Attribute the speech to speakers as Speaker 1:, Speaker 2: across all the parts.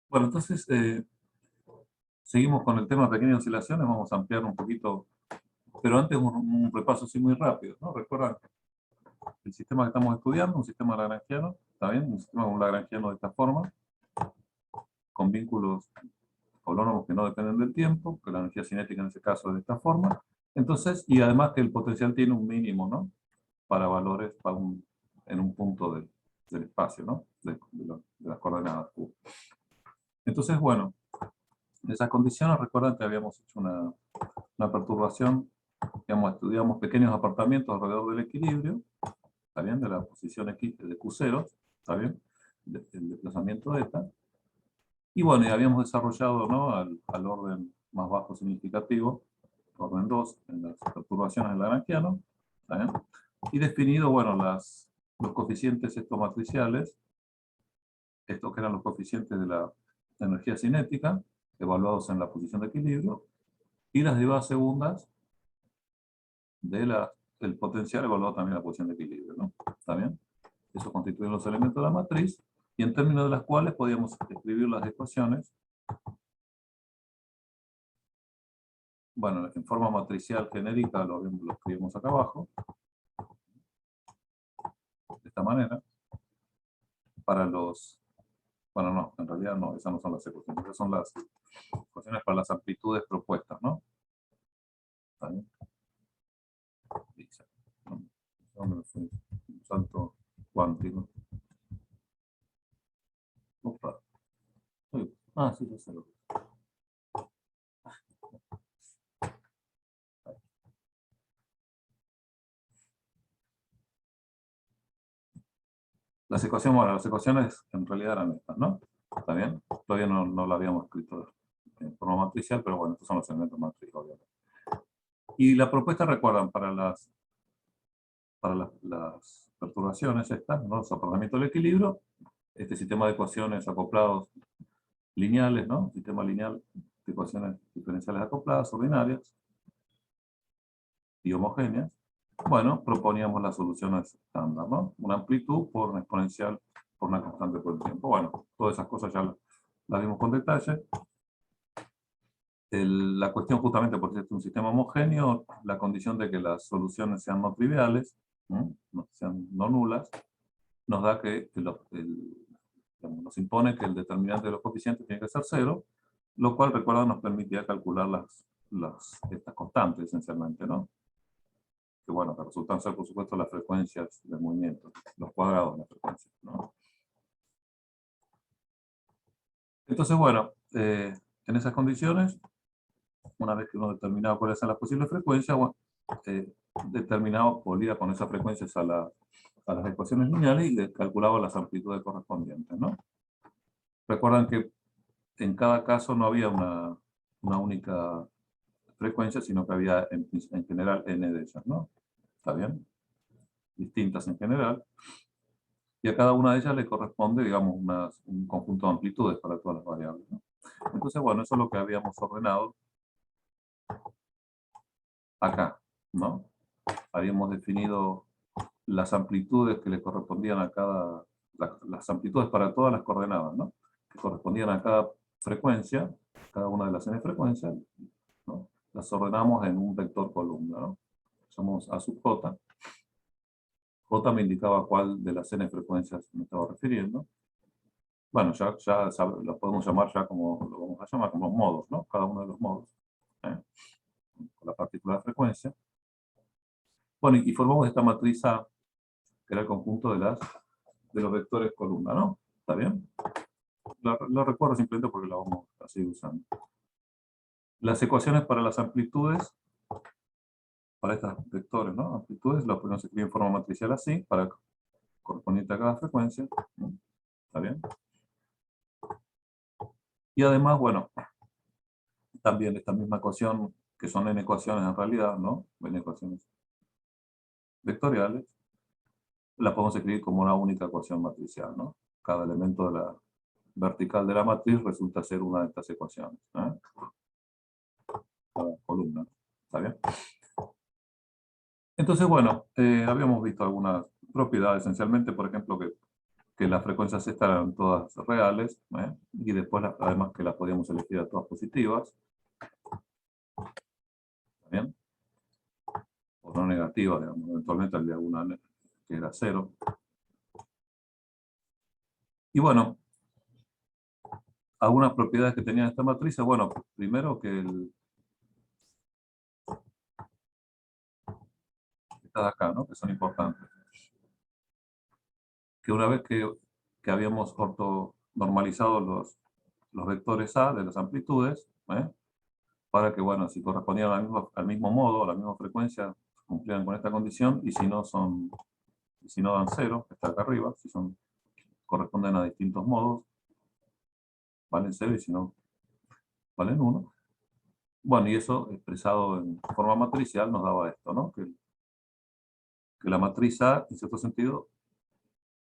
Speaker 1: Bueno, entonces seguimos con el tema de pequeñas oscilaciones, vamos a ampliar un poquito, pero antes un repaso así muy rápido, ¿no? Recuerdan el sistema que estamos estudiando, un sistema lagrangiano, ¿está bien? Un sistema lagrangiano de esta forma, con vínculos holónomos que no dependen del tiempo, que la energía cinética en ese caso es de esta forma. Entonces, y además que el potencial tiene un mínimo, ¿no? Para valores en un punto del espacio, ¿no? De las coordenadas Q. Entonces, bueno, en esas condiciones, recuerdan que habíamos hecho una perturbación, digamos, estudiamos pequeños apartamientos alrededor del equilibrio, ¿está bien? De la posición X de Q0, ¿está bien? El desplazamiento de eta. Y bueno, y habíamos desarrollado, ¿no? Al orden más bajo significativo, orden 2, en las perturbaciones del lagrangiano, ¿está bien? Y definido, bueno, los coeficientes matriciales, estos que eran los coeficientes de la energía cinética, evaluados en la posición de equilibrio, y las derivadas segundas del potencial evaluado también en la posición de equilibrio, ¿no? ¿Está bien? Eso constituye los elementos de la matriz, y en términos de las cuales podíamos escribir las ecuaciones, bueno, en forma matricial genérica, lo escribimos acá abajo, de esta manera, para los, bueno, no, en realidad no, esas no son las ecuaciones, esas son las ecuaciones para las amplitudes propuestas, ¿no? ¿Está bien? Dice, ¿no? ¿Dónde fue? Un salto cuántico. Opa. Ah, sí, ya sé lo que es. Bueno, las ecuaciones en realidad eran estas, ¿no? ¿Está bien? Todavía no la habíamos escrito en forma matricial, pero bueno, estos son los elementos matriz, obviamente. Y la propuesta, recuerdan, para las perturbaciones estas, ¿no? Los apartamientos del equilibrio, este sistema de ecuaciones acoplados lineales, ¿no? Sistema lineal de ecuaciones diferenciales acopladas, ordinarias y homogéneas. Bueno, proponíamos las soluciones estándar, ¿no? Una amplitud por una exponencial por una constante por el tiempo. Bueno, todas esas cosas ya las vimos con detalle. La cuestión justamente porque es un sistema homogéneo, la condición de que las soluciones sean no triviales, ¿no? Sean no nulas, nos da que digamos, nos impone que el determinante de los coeficientes tiene que ser cero, lo cual, recuerda, nos permitía calcular estas constantes esencialmente, ¿no? Que bueno, que resultan ser, por supuesto, las frecuencias del movimiento, los cuadrados de las frecuencias, ¿no? Entonces, bueno, en esas condiciones, una vez que uno determinaba cuáles eran las posibles frecuencias, bueno, determinaba, volvía con esas frecuencias a las ecuaciones lineales y le calculaba las amplitudes correspondientes, ¿no? Recuerdan que en cada caso no había una única frecuencia, sino que había en general n de ellas, ¿no? ¿Está bien? Distintas en general. Y a cada una de ellas le corresponde, digamos, un conjunto de amplitudes para todas las variables, ¿no? Entonces, bueno, eso es lo que habíamos ordenado acá, ¿no? Habíamos definido las amplitudes que le correspondían a las amplitudes para todas las coordenadas, ¿no? Que correspondían a cada frecuencia, cada una de las n frecuencias, ¿no? Las ordenamos en un vector columna, ¿no? Llamamos A sub j. J me indicaba cuál de las n frecuencias me estaba refiriendo. Bueno, ya lo podemos llamar ya como, lo vamos a llamar como modos, ¿no? Cada uno de los modos, ¿eh? Con la particular frecuencia. Bueno, y formamos esta matriz A, que era el conjunto de los vectores columna, ¿no? ¿Está bien? Lo recuerdo simplemente porque la vamos a seguir usando. Las ecuaciones para las amplitudes, para estos vectores, ¿no? Amplitudes, las podemos escribir en forma matricial así, para correspondiente a cada frecuencia, ¿no? ¿Está bien? Y además, bueno, también esta misma ecuación, que son n ecuaciones en realidad, ¿no? N ecuaciones vectoriales, la podemos escribir como una única ecuación matricial, ¿no? Cada elemento de la vertical de la matriz resulta ser una de estas ecuaciones, ¿eh? Cada columna, ¿está bien? Entonces, bueno, habíamos visto algunas propiedades, esencialmente, por ejemplo, que que las frecuencias estas eran todas reales, y después además que las podíamos elegir a todas positivas, ¿está bien? O no negativas, digamos, eventualmente había una que era 0. Y bueno, algunas propiedades que tenía esta matriz, bueno, primero que está de acá, ¿no? Que son importantes. Que una vez que habíamos ortonormalizado los vectores A de las amplitudes, para que, bueno, si correspondían al mismo modo, a la misma frecuencia, cumplían con esta condición, y si no dan 0, que está acá arriba, si corresponden a distintos modos, valen 0, y si no, valen 1. Bueno, y eso expresado en forma matricial nos daba esto, ¿no? Que la matriz A, en cierto sentido,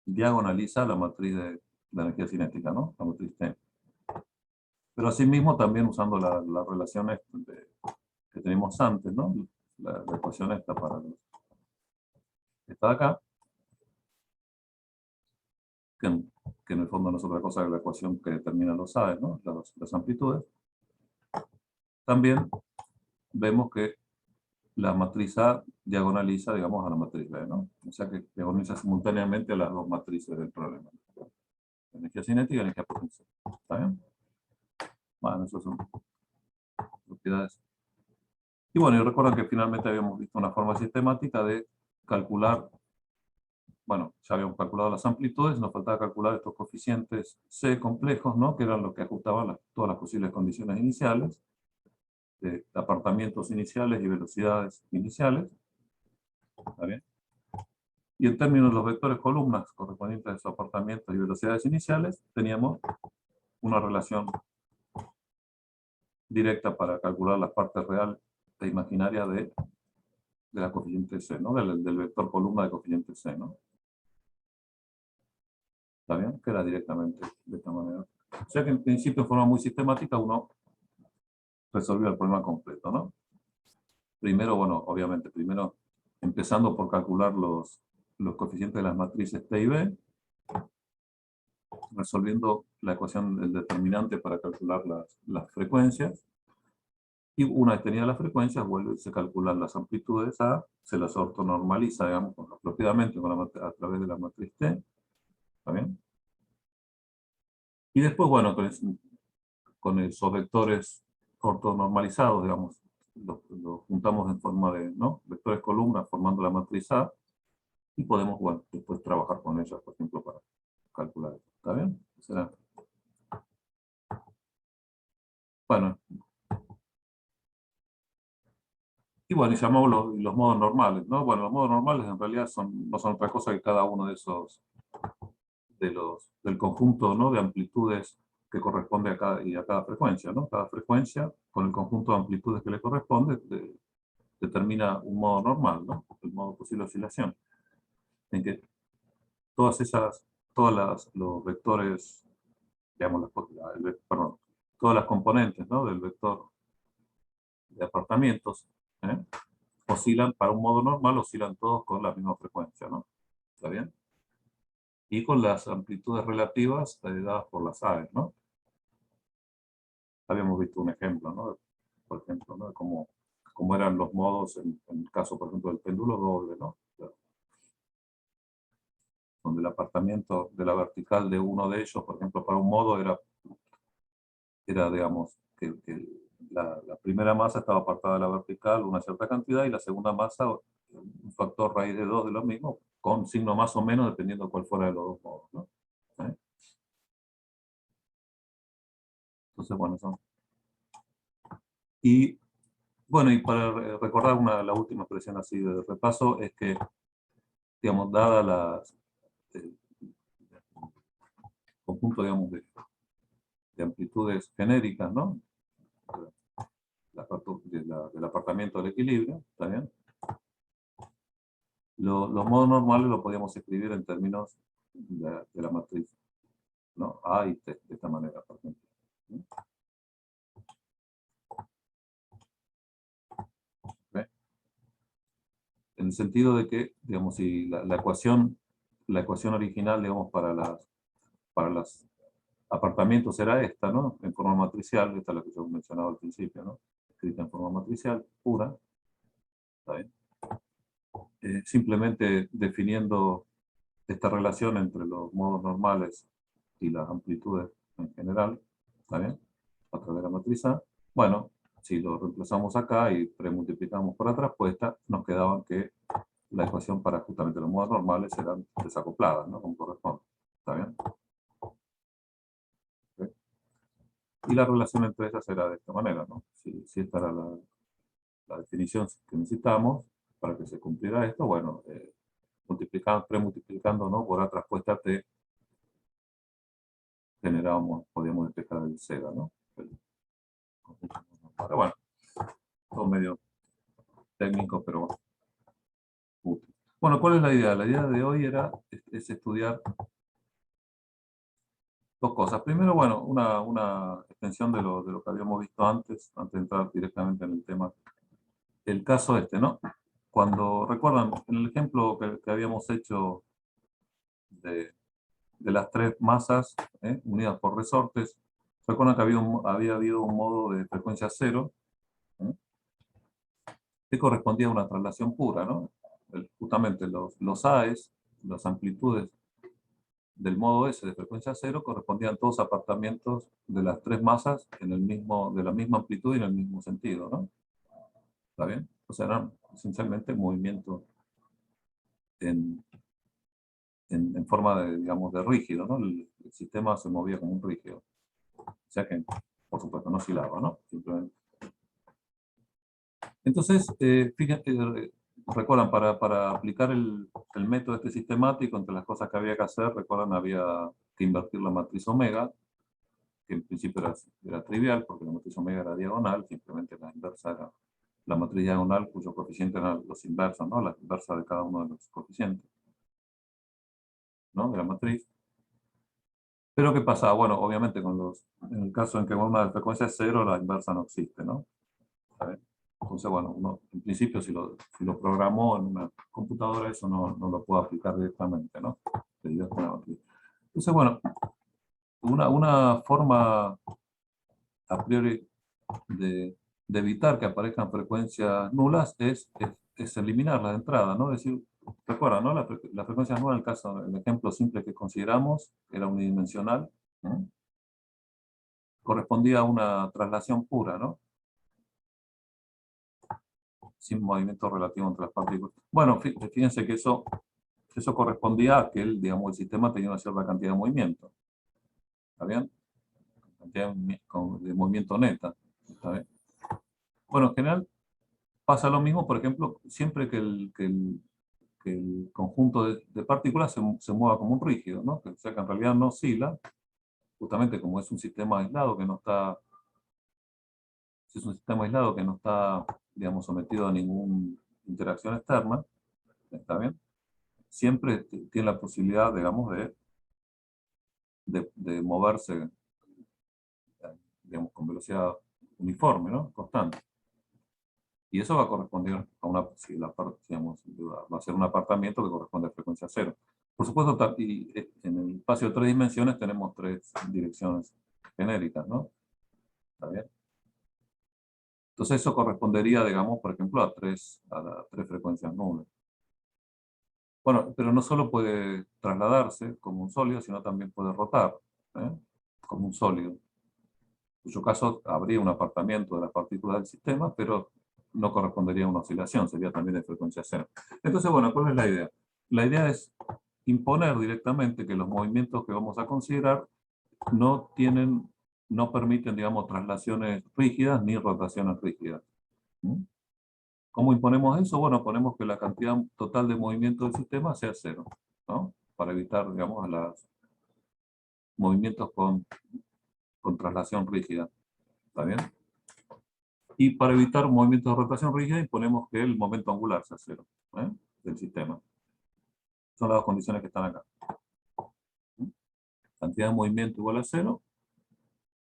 Speaker 1: diagonaliza la matriz de energía cinética, ¿no? La matriz T. Pero asimismo también usando las relaciones que tenemos antes, ¿no? La ecuación esta esta de acá, que en el fondo no es otra cosa que la ecuación que determina los A, ¿no? Las amplitudes. También vemos que la matriz A diagonaliza, digamos, a la matriz B, ¿no? O sea que diagonaliza simultáneamente a las dos matrices del problema. Energía cinética y energía potencial. ¿Está bien? Bueno, esas son propiedades. Y bueno, y recuerdan que finalmente habíamos visto una forma sistemática de calcular, bueno, ya habíamos calculado las amplitudes, nos faltaba calcular estos coeficientes C complejos, ¿no? Que eran los que ajustaban todas las posibles condiciones iniciales, de apartamientos iniciales y velocidades iniciales. ¿Está bien? Y en términos de los vectores columnas correspondientes a esos apartamientos y velocidades iniciales, teníamos una relación directa para calcular las partes real e imaginaria de la coeficiente C, ¿no? Del vector columna de coeficiente C, ¿no? ¿Está bien? Que era directamente de esta manera. O sea que en principio, en forma muy sistemática, uno resolvió el problema completo, ¿no? Primero, bueno, obviamente, primero empezando por calcular los coeficientes de las matrices T y B, resolviendo la ecuación del determinante para calcular las frecuencias, y una vez tenida las frecuencias, vuelve y se calculan las amplitudes A, se las ortonormaliza, digamos, apropiadamente a través de la matriz T, ¿está bien? Y después, bueno, con esos vectores ortonormalizados, digamos, los juntamos en forma de, ¿no? Vectores columnas formando la matriz A, y podemos, bueno, después trabajar con ellas, por ejemplo, para calcular esto. ¿Está bien? ¿Será? Bueno, y bueno, y llamamos los modos normales, ¿no? Bueno, los modos normales en realidad no son otra cosa que cada uno de esos, del conjunto, ¿no? De amplitudes que corresponde a cada frecuencia, ¿no? Cada frecuencia, con el conjunto de amplitudes que le corresponde, determina un modo normal, ¿no? El modo posible de oscilación. En que los vectores, digamos, perdón, todas las componentes, ¿no? Del vector de apartamentos, ¿eh? Oscilan, para un modo normal, oscilan todos con la misma frecuencia, ¿no? ¿Está bien? Y con las amplitudes relativas dadas por las aves, ¿no? Habíamos visto un ejemplo, ¿no? Por ejemplo, ¿no? Cómo eran los modos en el caso, por ejemplo, del péndulo doble, ¿no? Donde el apartamiento de la vertical de uno de ellos, por ejemplo, para un modo era digamos, que la primera masa estaba apartada de la vertical una cierta cantidad, y la segunda masa un factor raíz de 2 de lo mismo, con signo más o menos, dependiendo cuál fuera de los dos modos, ¿no? ¿Eh? Entonces, bueno, y bueno, y para recordar la última expresión así de repaso, es que, digamos, dada el conjunto, digamos, de amplitudes genéricas, ¿no? Del apartamiento del equilibrio, ¿está bien? Los modos normales los podíamos escribir en términos de la matriz, ¿no? A y T, de esta manera, por ejemplo. ¿Ve? En el sentido de que, digamos, si la ecuación la ecuación original, digamos, para los apartamentos era esta, ¿no? En forma matricial, esta es la que yo mencionaba al principio, ¿no? Escrita en forma matricial, pura. ¿Está bien? Simplemente definiendo esta relación entre los modos normales y las amplitudes en general, ¿está bien? A través de la matriz A. Bueno, si lo reemplazamos acá y premultiplicamos por atrás, pues nos quedaban que la ecuación para justamente los modos normales eran desacopladas, ¿no? Como corresponde. ¿Está bien? ¿Okay? Y la relación entre ellas era de esta manera, ¿no? Si esta era la definición que necesitamos para que se cumpliera esto, bueno, premultiplicando, ¿no? Por la respuesta T, podíamos despejar el SEGA, ¿no? Pero bueno, todo medio técnico, pero útil. Bueno, ¿cuál es la idea? La idea de hoy es estudiar dos cosas. Primero, bueno, una extensión de lo que habíamos visto antes de entrar directamente en el tema. El caso este, ¿no? Cuando, recuerdan, en el ejemplo que habíamos hecho de las tres masas unidas por resortes, recuerdan que había habido un modo de frecuencia cero, que correspondía a una traslación pura, ¿no? Justamente los AES, las amplitudes del modo S de frecuencia cero, correspondían a todos apartamentos de las tres masas de la misma amplitud y en el mismo sentido, ¿no? ¿Está bien? O sea, eran esencialmente movimientos en forma de, digamos, de rígido, ¿no? El sistema se movía como un rígido. O sea que, por supuesto, no oscilaba, ¿no? Simplemente. Entonces, fíjense, recuerdan, para aplicar el método este sistemático, entre las cosas que había que hacer, recuerdan, había que invertir la matriz omega, que en principio era trivial, porque la matriz omega era diagonal, simplemente la inversa era la matriz diagonal, cuyo coeficiente eran los inversos, ¿no? La inversa de cada uno de los coeficientes, ¿no? De la matriz. Pero ¿qué pasa? Bueno, obviamente en el caso en que una de frecuencia es cero, la inversa no existe, ¿no? ¿Saben? Entonces, bueno, uno, en principio, si lo programó en una computadora, eso no lo puedo aplicar directamente, ¿no? Entonces, bueno, una forma a priori de evitar que aparezcan frecuencias nulas es eliminarlas de entrada, ¿no? Es decir, recuerda, ¿no? La frecuencia nula, en el caso, el ejemplo simple que consideramos, era unidimensional, ¿no? Correspondía a una traslación pura, ¿no? Sin movimiento relativo entre las partículas. Bueno, fíjense que eso correspondía a que el sistema tenía una cierta cantidad de movimiento. ¿Está bien? Cantidad de movimiento neta. ¿Está bien? Bueno, en general pasa lo mismo, por ejemplo, siempre que el conjunto de partículas se mueva como un rígido, ¿no? O sea, que en realidad no oscila, justamente como es un sistema aislado que no está, si es un sistema aislado que no está, digamos, sometido a ninguna interacción externa, ¿está bien? Siempre tiene la posibilidad, digamos, de moverse, digamos, con velocidad uniforme, ¿no? Constante. Y eso va a corresponder a digamos, va a ser un apartamiento que corresponde a frecuencia cero. Por supuesto, en el espacio de tres dimensiones tenemos tres direcciones genéricas, ¿no? ¿Está bien? Entonces eso correspondería, digamos, por ejemplo, a las tres frecuencias nulas. Bueno, pero no solo puede trasladarse como un sólido, sino también puede rotar, ¿eh? Como un sólido. En cuyo caso habría un apartamiento de las partículas del sistema, pero no correspondería a una oscilación, sería también de frecuencia cero. Entonces, bueno, ¿cuál es la idea? La idea es imponer directamente que los movimientos que vamos a considerar no permiten, digamos, traslaciones rígidas ni rotaciones rígidas. ¿Mm? ¿Cómo imponemos eso? Bueno, ponemos que la cantidad total de movimiento del sistema sea cero, ¿no? Para evitar, digamos, los movimientos con traslación rígida. ¿Está bien? Y para evitar movimientos de rotación rígida, imponemos que el momento angular sea cero, ¿eh? Del sistema. Son las dos condiciones que están acá. Cantidad de movimiento igual a cero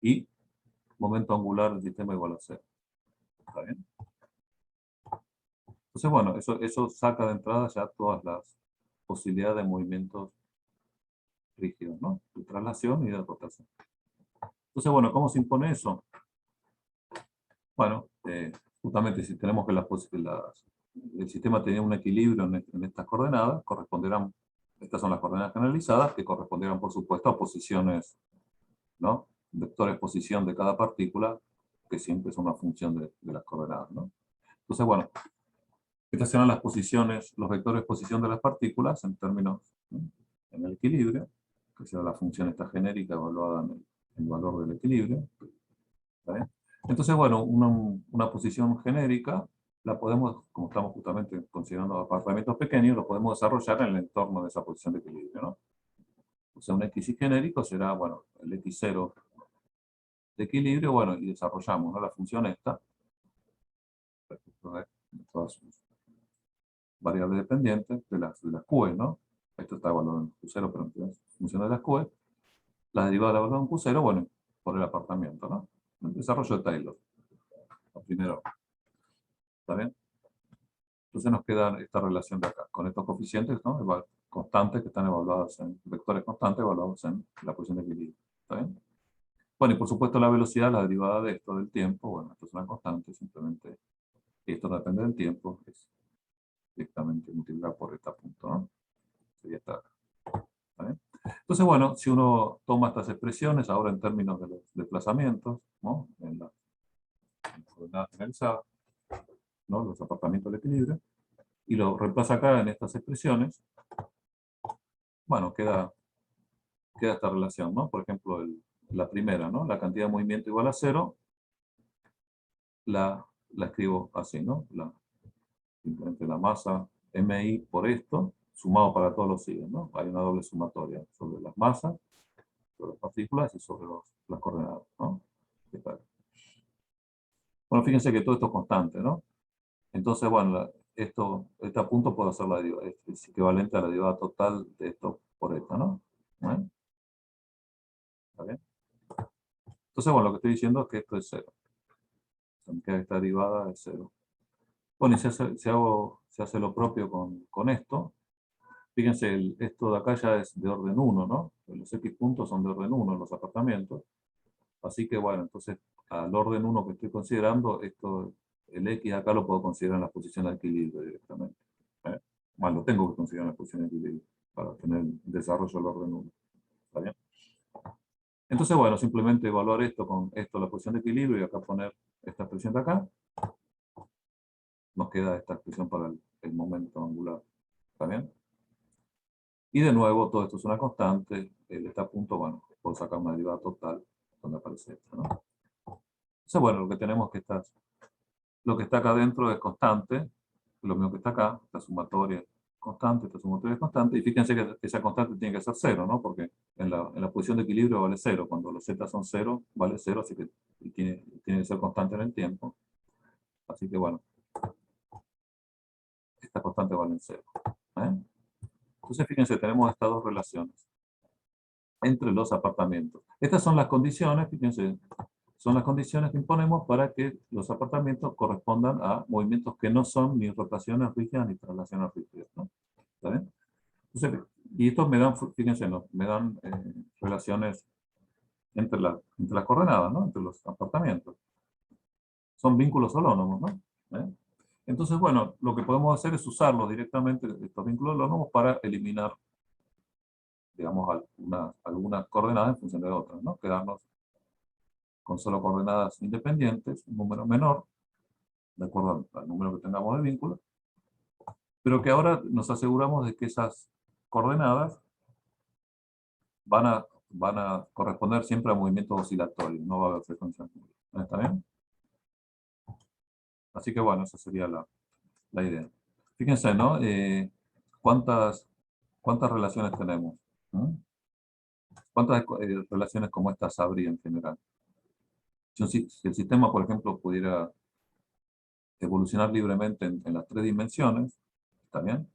Speaker 1: y momento angular del sistema igual a cero. ¿Está bien? Entonces, bueno, eso saca de entrada ya todas posibilidad de movimientos rígidos, ¿no? De traslación y de rotación. Entonces, bueno, ¿cómo se impone eso? Bueno, justamente si tenemos que el sistema tenía un equilibrio en estas coordenadas, corresponderán, estas son las coordenadas generalizadas, que corresponderán, por supuesto, a posiciones, ¿no? Vectores posición de cada partícula, que siempre es una función de las coordenadas, ¿no? Entonces, bueno, estas serán las posiciones, los vectores posición de las partículas en términos, ¿no? En el equilibrio, que será la función esta genérica evaluada en el valor del equilibrio. ¿Está bien? Entonces, bueno, una posición genérica la podemos, como estamos justamente considerando apartamentos pequeños, lo podemos desarrollar en el entorno de esa posición de equilibrio, ¿no? O sea, un X genérico será, bueno, el X0 de equilibrio, bueno, y desarrollamos, ¿no? La función esta, respecto de todas sus variables dependientes de las Q, ¿no? Esto está evaluado en Q0, pero en función de las Q, la derivada de la evaluada en Q0, bueno, por el apartamiento, ¿no? El desarrollo de Taylor. Lo primero. ¿Está bien? Entonces nos queda esta relación de acá, con estos coeficientes, ¿no? Constantes que están evaluados en vectores constantes evaluados en la posición de equilibrio. ¿Está bien? Bueno, y por supuesto la velocidad, la derivada de esto del tiempo, bueno, esto es una constante, simplemente, y esto no depende del tiempo, es directamente multiplicar por este punto, ¿no? Sería esta. ¿Está bien? Entonces, bueno, si uno toma estas expresiones, ahora en términos de los desplazamientos, ¿no? En la coordenada generalizada, ¿no? Los apartamentos del equilibrio, y lo reemplaza acá en estas expresiones, bueno, queda esta relación, ¿no? Por ejemplo, la primera, ¿no? La cantidad de movimiento igual a 0, la escribo así, ¿no? Simplemente la masa MI por esto, sumado para todos los signos, ¿no? Hay una doble sumatoria sobre las masas, sobre las partículas y sobre las coordenadas, ¿no? ¿Qué tal? Bueno, fíjense que todo esto es constante, ¿no? Entonces, bueno, este punto puedo hacer la derivada, es equivalente a la derivada total de esto por esto, ¿no? ¿Bien? ¿Está bien? Entonces, bueno, lo que estoy diciendo es que esto es 0. Que esta derivada es 0. Bueno, y se hace lo propio con esto. Fíjense, esto de acá ya es de orden 1, ¿no? Los X puntos son de orden 1 en los apartamentos. Así que, bueno, entonces, al orden 1 que estoy considerando, el X acá lo puedo considerar en la posición de equilibrio directamente. Bueno, lo tengo que considerar en la posición de equilibrio para tener el desarrollo del orden 1. ¿Está bien? Entonces, bueno, simplemente evaluar esto con esto, la posición de equilibrio, y acá poner esta expresión de acá. Nos queda esta expresión para el momento angular. ¿Está bien? Y de nuevo, todo esto es una constante. Este punto, bueno, puedo sacar una derivada total donde aparece esto, ¿no? Entonces, bueno, lo que tenemos que lo que está acá adentro es constante, lo mismo que está acá, esta sumatoria es constante, esta sumatoria es constante, y fíjense que esa constante tiene que ser 0, ¿no? Porque en la posición de equilibrio vale 0, cuando los z son 0, vale 0, así que tiene que ser constante en el tiempo. Así que, bueno, esta constante vale 0. Entonces, fíjense, tenemos estas dos relaciones entre los apartamentos. Estas son las condiciones, fíjense, son las condiciones que imponemos para que los apartamentos correspondan a movimientos que no son ni rotaciones rígidas ni traslaciones rígidas, ¿no? ¿Está bien? Entonces, y estos me dan, fíjense, ¿no? Me dan relaciones entre las coordenadas, ¿no? Entre los apartamentos. Son vínculos holónomos, ¿no? Entonces, bueno, lo que podemos hacer es usarlos directamente, estos vínculos holónomos, para eliminar, digamos, algunas coordenadas en función de otras, ¿no? Quedarnos con solo coordenadas independientes, un número menor, de acuerdo al número que tengamos de vínculos, pero que ahora nos aseguramos de que esas coordenadas van a corresponder siempre a movimientos oscilatorios, no va a haber frecuencia nula. ¿Está bien? Así que bueno, esa sería la idea. Fíjense, ¿no? ¿Cuántas relaciones tenemos? ¿Cuántas relaciones como estas habría en general? Si el sistema, por ejemplo, pudiera evolucionar libremente en las 3 dimensiones, ¿está bien?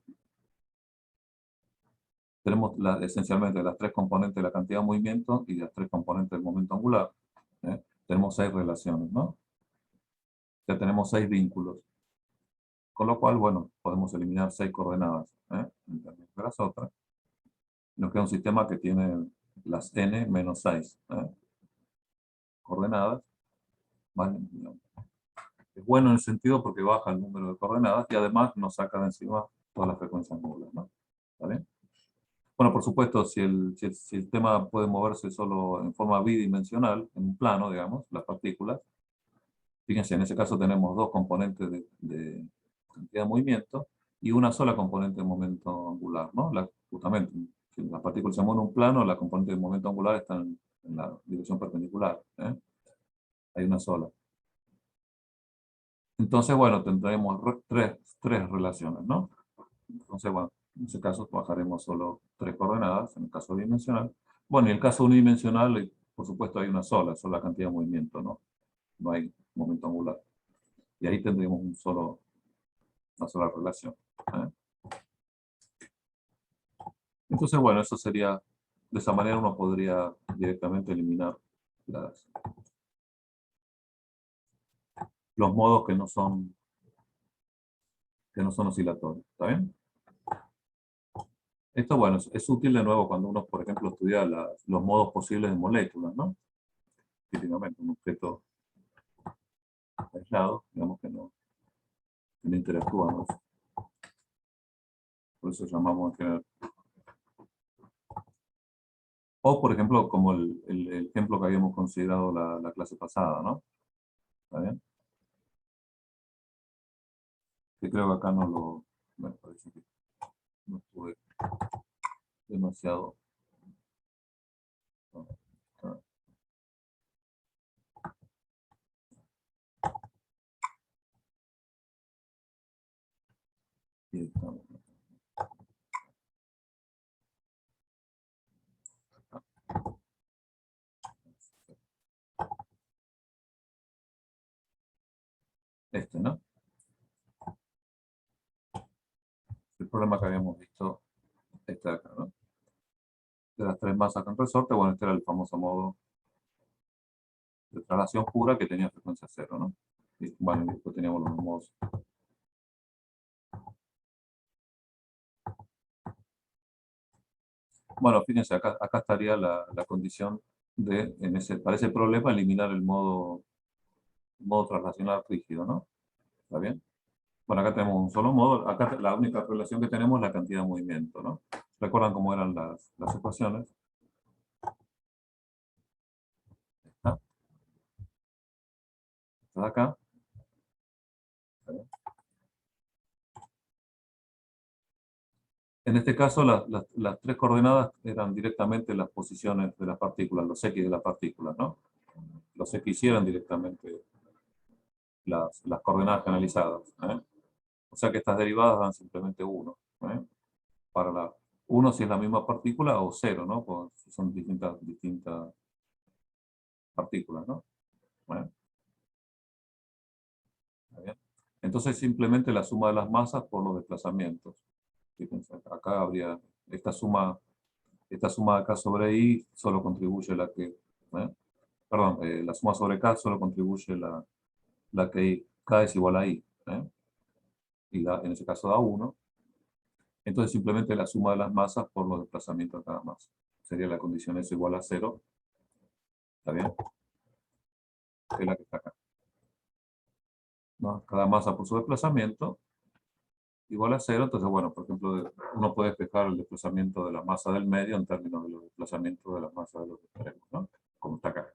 Speaker 1: Tenemos esencialmente las 3 componentes de la cantidad de movimiento y las 3 componentes del momento angular. Tenemos 6 relaciones, ¿no? Ya tenemos 6 vínculos. Con lo cual, bueno, podemos eliminar 6 coordenadas, en términos de las otras. Nos queda un sistema que tiene las n menos 6 coordenadas. ¿Vale? Es bueno en el sentido porque baja el número de coordenadas y además nos saca de encima todas las frecuencias nulas, ¿no? ¿Vale? Bueno, por supuesto, si el tema puede moverse solo en forma bidimensional, en un plano, digamos, las partículas, fíjense, en ese caso tenemos dos componentes de cantidad de movimiento y una sola componente de momento angular, ¿no? Justamente, si las partículas se mueven en un plano, la componente de momento angular está en la dirección perpendicular, hay una sola. Entonces, bueno, tendremos tres relaciones, ¿no? Entonces, bueno, en ese caso bajaremos solo 3 coordenadas, en el caso bidimensional. Bueno, y en el caso unidimensional, por supuesto, hay una sola cantidad de movimiento, ¿no? No hay momento angular. Y ahí tendremos una sola relación. ¿eh? Entonces, bueno, eso sería, de esa manera uno podría directamente eliminar los modos que no son oscilatorios. ¿Está bien? Esto, bueno, es útil de nuevo cuando uno, por ejemplo, estudia los modos posibles de moléculas, ¿no? Típicamente, un objeto aislado, digamos que no interactúan, ¿no? Por eso llamamos en general. O, por ejemplo, como el ejemplo que habíamos considerado la clase pasada, ¿no? ¿Está bien? Que creo que acá no lo... Bueno, parece que no estuve demasiado... No, está- aquí estamos. ¿No? El problema que habíamos visto, este de acá, ¿no? De las 3 masas con resorte, bueno, este era el famoso modo de traslación pura que tenía frecuencia cero, ¿no? Y, bueno, y después teníamos los modos. Bueno, fíjense, acá estaría la condición de, para ese problema, eliminar el modo traslacional rígido, ¿no? ¿Está bien? Bueno, acá tenemos un solo modo. Acá la única relación que tenemos es la cantidad de movimiento, ¿no? ¿Recuerdan cómo eran las ecuaciones? ¿Ah? Esta de acá. ¿Está bien? En este caso, las 3 coordenadas eran directamente las posiciones de las partículas, los X de las partículas, ¿no? Los X eran directamente las coordenadas canalizadas. O sea que estas derivadas dan simplemente 1. Para 1 si es la misma partícula o 0, ¿no? Pues si son distintas partículas, ¿no? ¿Eh? ¿Está bien? Entonces simplemente la suma de las masas por los desplazamientos. Fíjense, acá habría esta suma de K sobre I solo contribuye perdón, la suma sobre K solo contribuye la que K es igual a I. Y en ese caso da 1. Entonces simplemente la suma de las masas por los desplazamientos de cada masa. Sería la condición S igual a 0. ¿Está bien? Que es la que está acá. ¿No? Cada masa por su desplazamiento igual a 0. Entonces, bueno, por ejemplo, uno puede despejar el desplazamiento de la masa del medio en términos de los desplazamientos de la masa de los extremos, ¿no? Como está acá.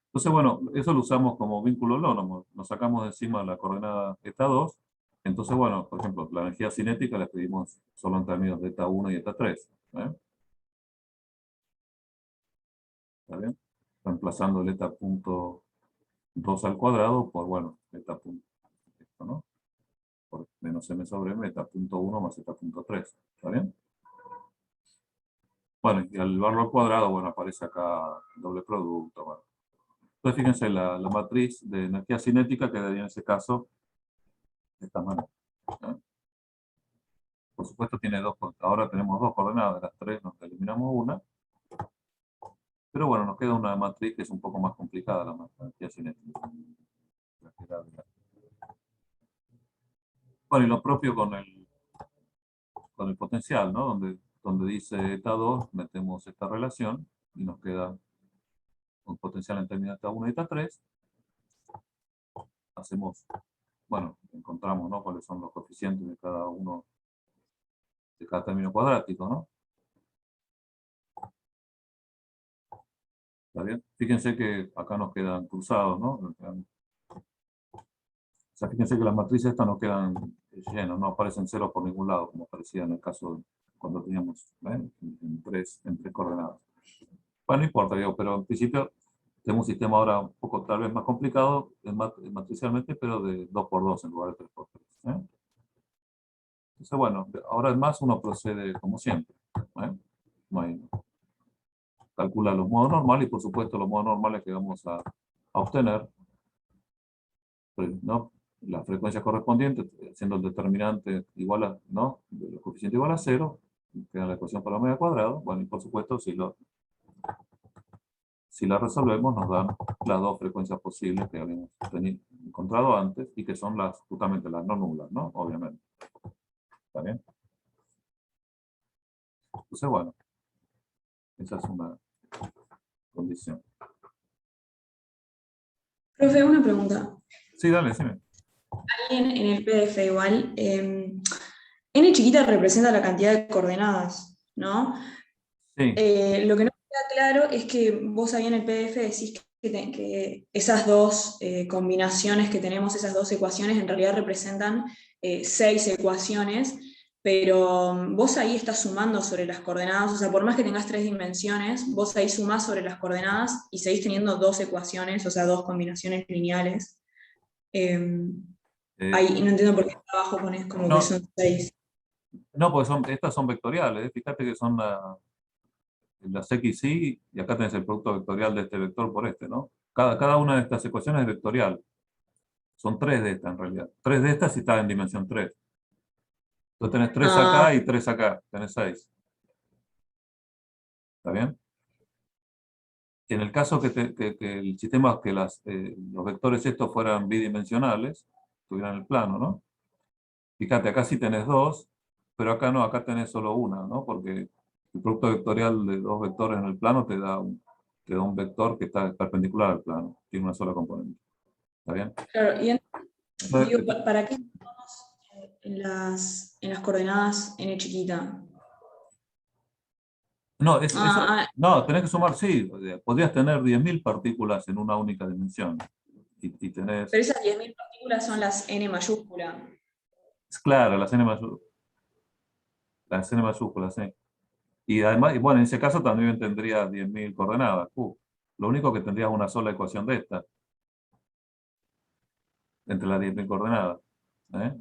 Speaker 1: Entonces, bueno, eso lo usamos como vínculo holónomo. Nos sacamos de encima la coordenada eta 2. Entonces, bueno, por ejemplo, la energía cinética la escribimos solo en términos de eta 1 y eta 3. ¿Está bien? Reemplazando el eta punto 2 al cuadrado por, bueno, eta punto, esto, ¿no? Por menos m sobre m, eta punto 1 más eta punto 3. ¿Está bien? Bueno, y al llevarlo al cuadrado, bueno, aparece acá el doble producto. Bueno. Entonces, fíjense, la matriz de energía cinética quedaría en ese caso de esta manera. Por supuesto, tiene ahora tenemos 2 coordenadas, de las 3 nos eliminamos una. Pero bueno, nos queda una matriz que es un poco más complicada, la energía cinética. Bueno, y lo propio con el potencial, ¿no? Donde dice eta 2, metemos esta relación y nos queda un potencial en términos de eta 1 y eta 3. Hacemos, bueno, encontramos, ¿no?, cuáles son los coeficientes de cada uno, de cada término cuadrático, ¿no? ¿Está bien? Fíjense que acá nos quedan cruzados, ¿no? O sea, fíjense que las matrices estas no quedan llenas, no aparecen ceros por ningún lado, como aparecía en el caso cuando teníamos en tres coordenadas. Bueno, no importa, digo, pero en principio tenemos un sistema ahora un poco tal vez más complicado matricialmente, pero de 2 por 2 en lugar de 3 por 3. Entonces, bueno, ahora además uno procede como siempre. Calcula los modos normales y por supuesto los modos normales que vamos a obtener, ¿no?, las frecuencias correspondientes, siendo el determinante igual a, ¿no?, el coeficiente igual a 0, queda la ecuación para la media cuadrada. Bueno, y por supuesto si la resolvemos nos dan las dos frecuencias posibles que habíamos encontrado antes y que son justamente las no nulas, ¿no? Obviamente. ¿Está bien? Entonces, bueno, esa es una condición.
Speaker 2: Profe, una pregunta.
Speaker 1: Sí, dale, sí.
Speaker 2: Ahí en el PDF igual, n chiquita representa la cantidad de coordenadas, ¿no?
Speaker 1: Sí.
Speaker 2: Lo que no me queda claro es que vos ahí en el PDF decís que esas dos combinaciones que tenemos, esas dos ecuaciones, en realidad representan 6 ecuaciones, pero vos ahí estás sumando sobre las coordenadas, o sea, por más que tengas 3 dimensiones, vos ahí sumás sobre las coordenadas y seguís teniendo 2 ecuaciones, o sea, 2 combinaciones lineales. Ahí no entiendo por qué abajo pones como que
Speaker 1: No,
Speaker 2: son 6.
Speaker 1: no, porque estas son vectoriales. Fíjate que son las XY, y acá tenés el producto vectorial de este vector por este, ¿no? Cada una de estas ecuaciones es vectorial. Son 3 de estas en realidad. 3 de estas si está en dimensión 3. Entonces tenés 3
Speaker 2: Ah,
Speaker 1: acá y 3 acá. Tenés 6. ¿Está bien? En el caso que el sistema, que los vectores estos fueran bidimensionales, tuvieran el plano, ¿no? Fíjate, acá sí tenés 2, pero acá no, acá tenés solo una, ¿no? Porque el producto vectorial de 2 vectores en el plano te da un vector que está perpendicular al plano, tiene una sola componente. ¿Está bien?
Speaker 2: claro, y
Speaker 1: Entonces,
Speaker 2: digo, ¿para qué estamos en las coordenadas n chiquita?
Speaker 1: no,
Speaker 2: Ah,
Speaker 1: no, tenés que sumar, sí, podrías tener 10.000 partículas en una única dimensión. Y tenés,
Speaker 2: pero esas 10.000 partículas son las n mayúscula.
Speaker 1: es claro, las n mayúsculas, sí. Y además, y bueno, en ese caso también tendrías 10.000 coordenadas. Lo único que tendrías una sola ecuación de esta, entre las 10.000 coordenadas. ¿Eh?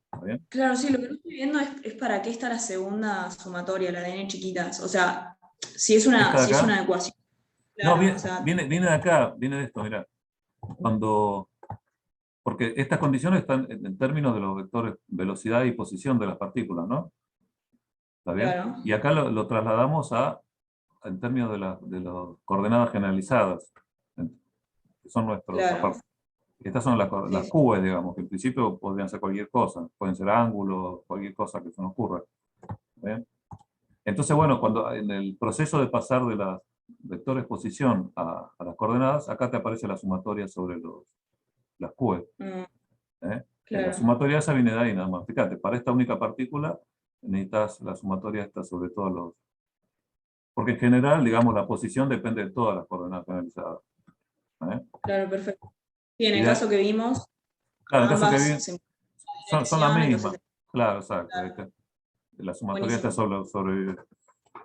Speaker 1: ¿Está bien?
Speaker 2: Claro, sí, lo que no estoy viendo es para qué está la segunda sumatoria, la de n chiquitas. O sea, si es
Speaker 1: ¿Esta de
Speaker 2: si es
Speaker 1: acá?
Speaker 2: una ecuación,
Speaker 1: No,
Speaker 2: claro, o sea,
Speaker 1: viene de acá, viene de esto, mira. Porque estas condiciones están en términos de los vectores velocidad y posición de las partículas, ¿no? ¿Está bien?
Speaker 2: claro,
Speaker 1: Y acá lo trasladamos en términos de las coordenadas generalizadas, que son
Speaker 2: claro.
Speaker 1: estas son
Speaker 2: Sí,
Speaker 1: las
Speaker 2: sí.
Speaker 1: cubes, digamos, que en principio podrían ser cualquier cosa, pueden ser ángulos, cualquier cosa que se nos ocurra. ¿Está bien? Entonces, bueno, cuando en el proceso de pasar de las vectores posición a las coordenadas, acá te aparece la sumatoria sobre las cubes.
Speaker 2: Mm,
Speaker 1: La
Speaker 2: claro,
Speaker 1: sumatoria esa viene de ahí nada más. Fíjate, para esta única partícula necesitas la sumatoria esta sobre todos los... Porque en general, digamos, la posición depende de todas las coordenadas canalizadas. ¿Eh?
Speaker 2: claro, perfecto. Sí, en
Speaker 1: Y
Speaker 2: el caso que vimos,
Speaker 1: claro, en caso que
Speaker 2: ambas
Speaker 1: bien,
Speaker 2: se encuentran en
Speaker 1: son las
Speaker 2: dirección, entonces,
Speaker 1: mismas. Claro, exacto.
Speaker 2: claro,
Speaker 1: La sumatoria está
Speaker 2: buenísimo.
Speaker 1: sobre...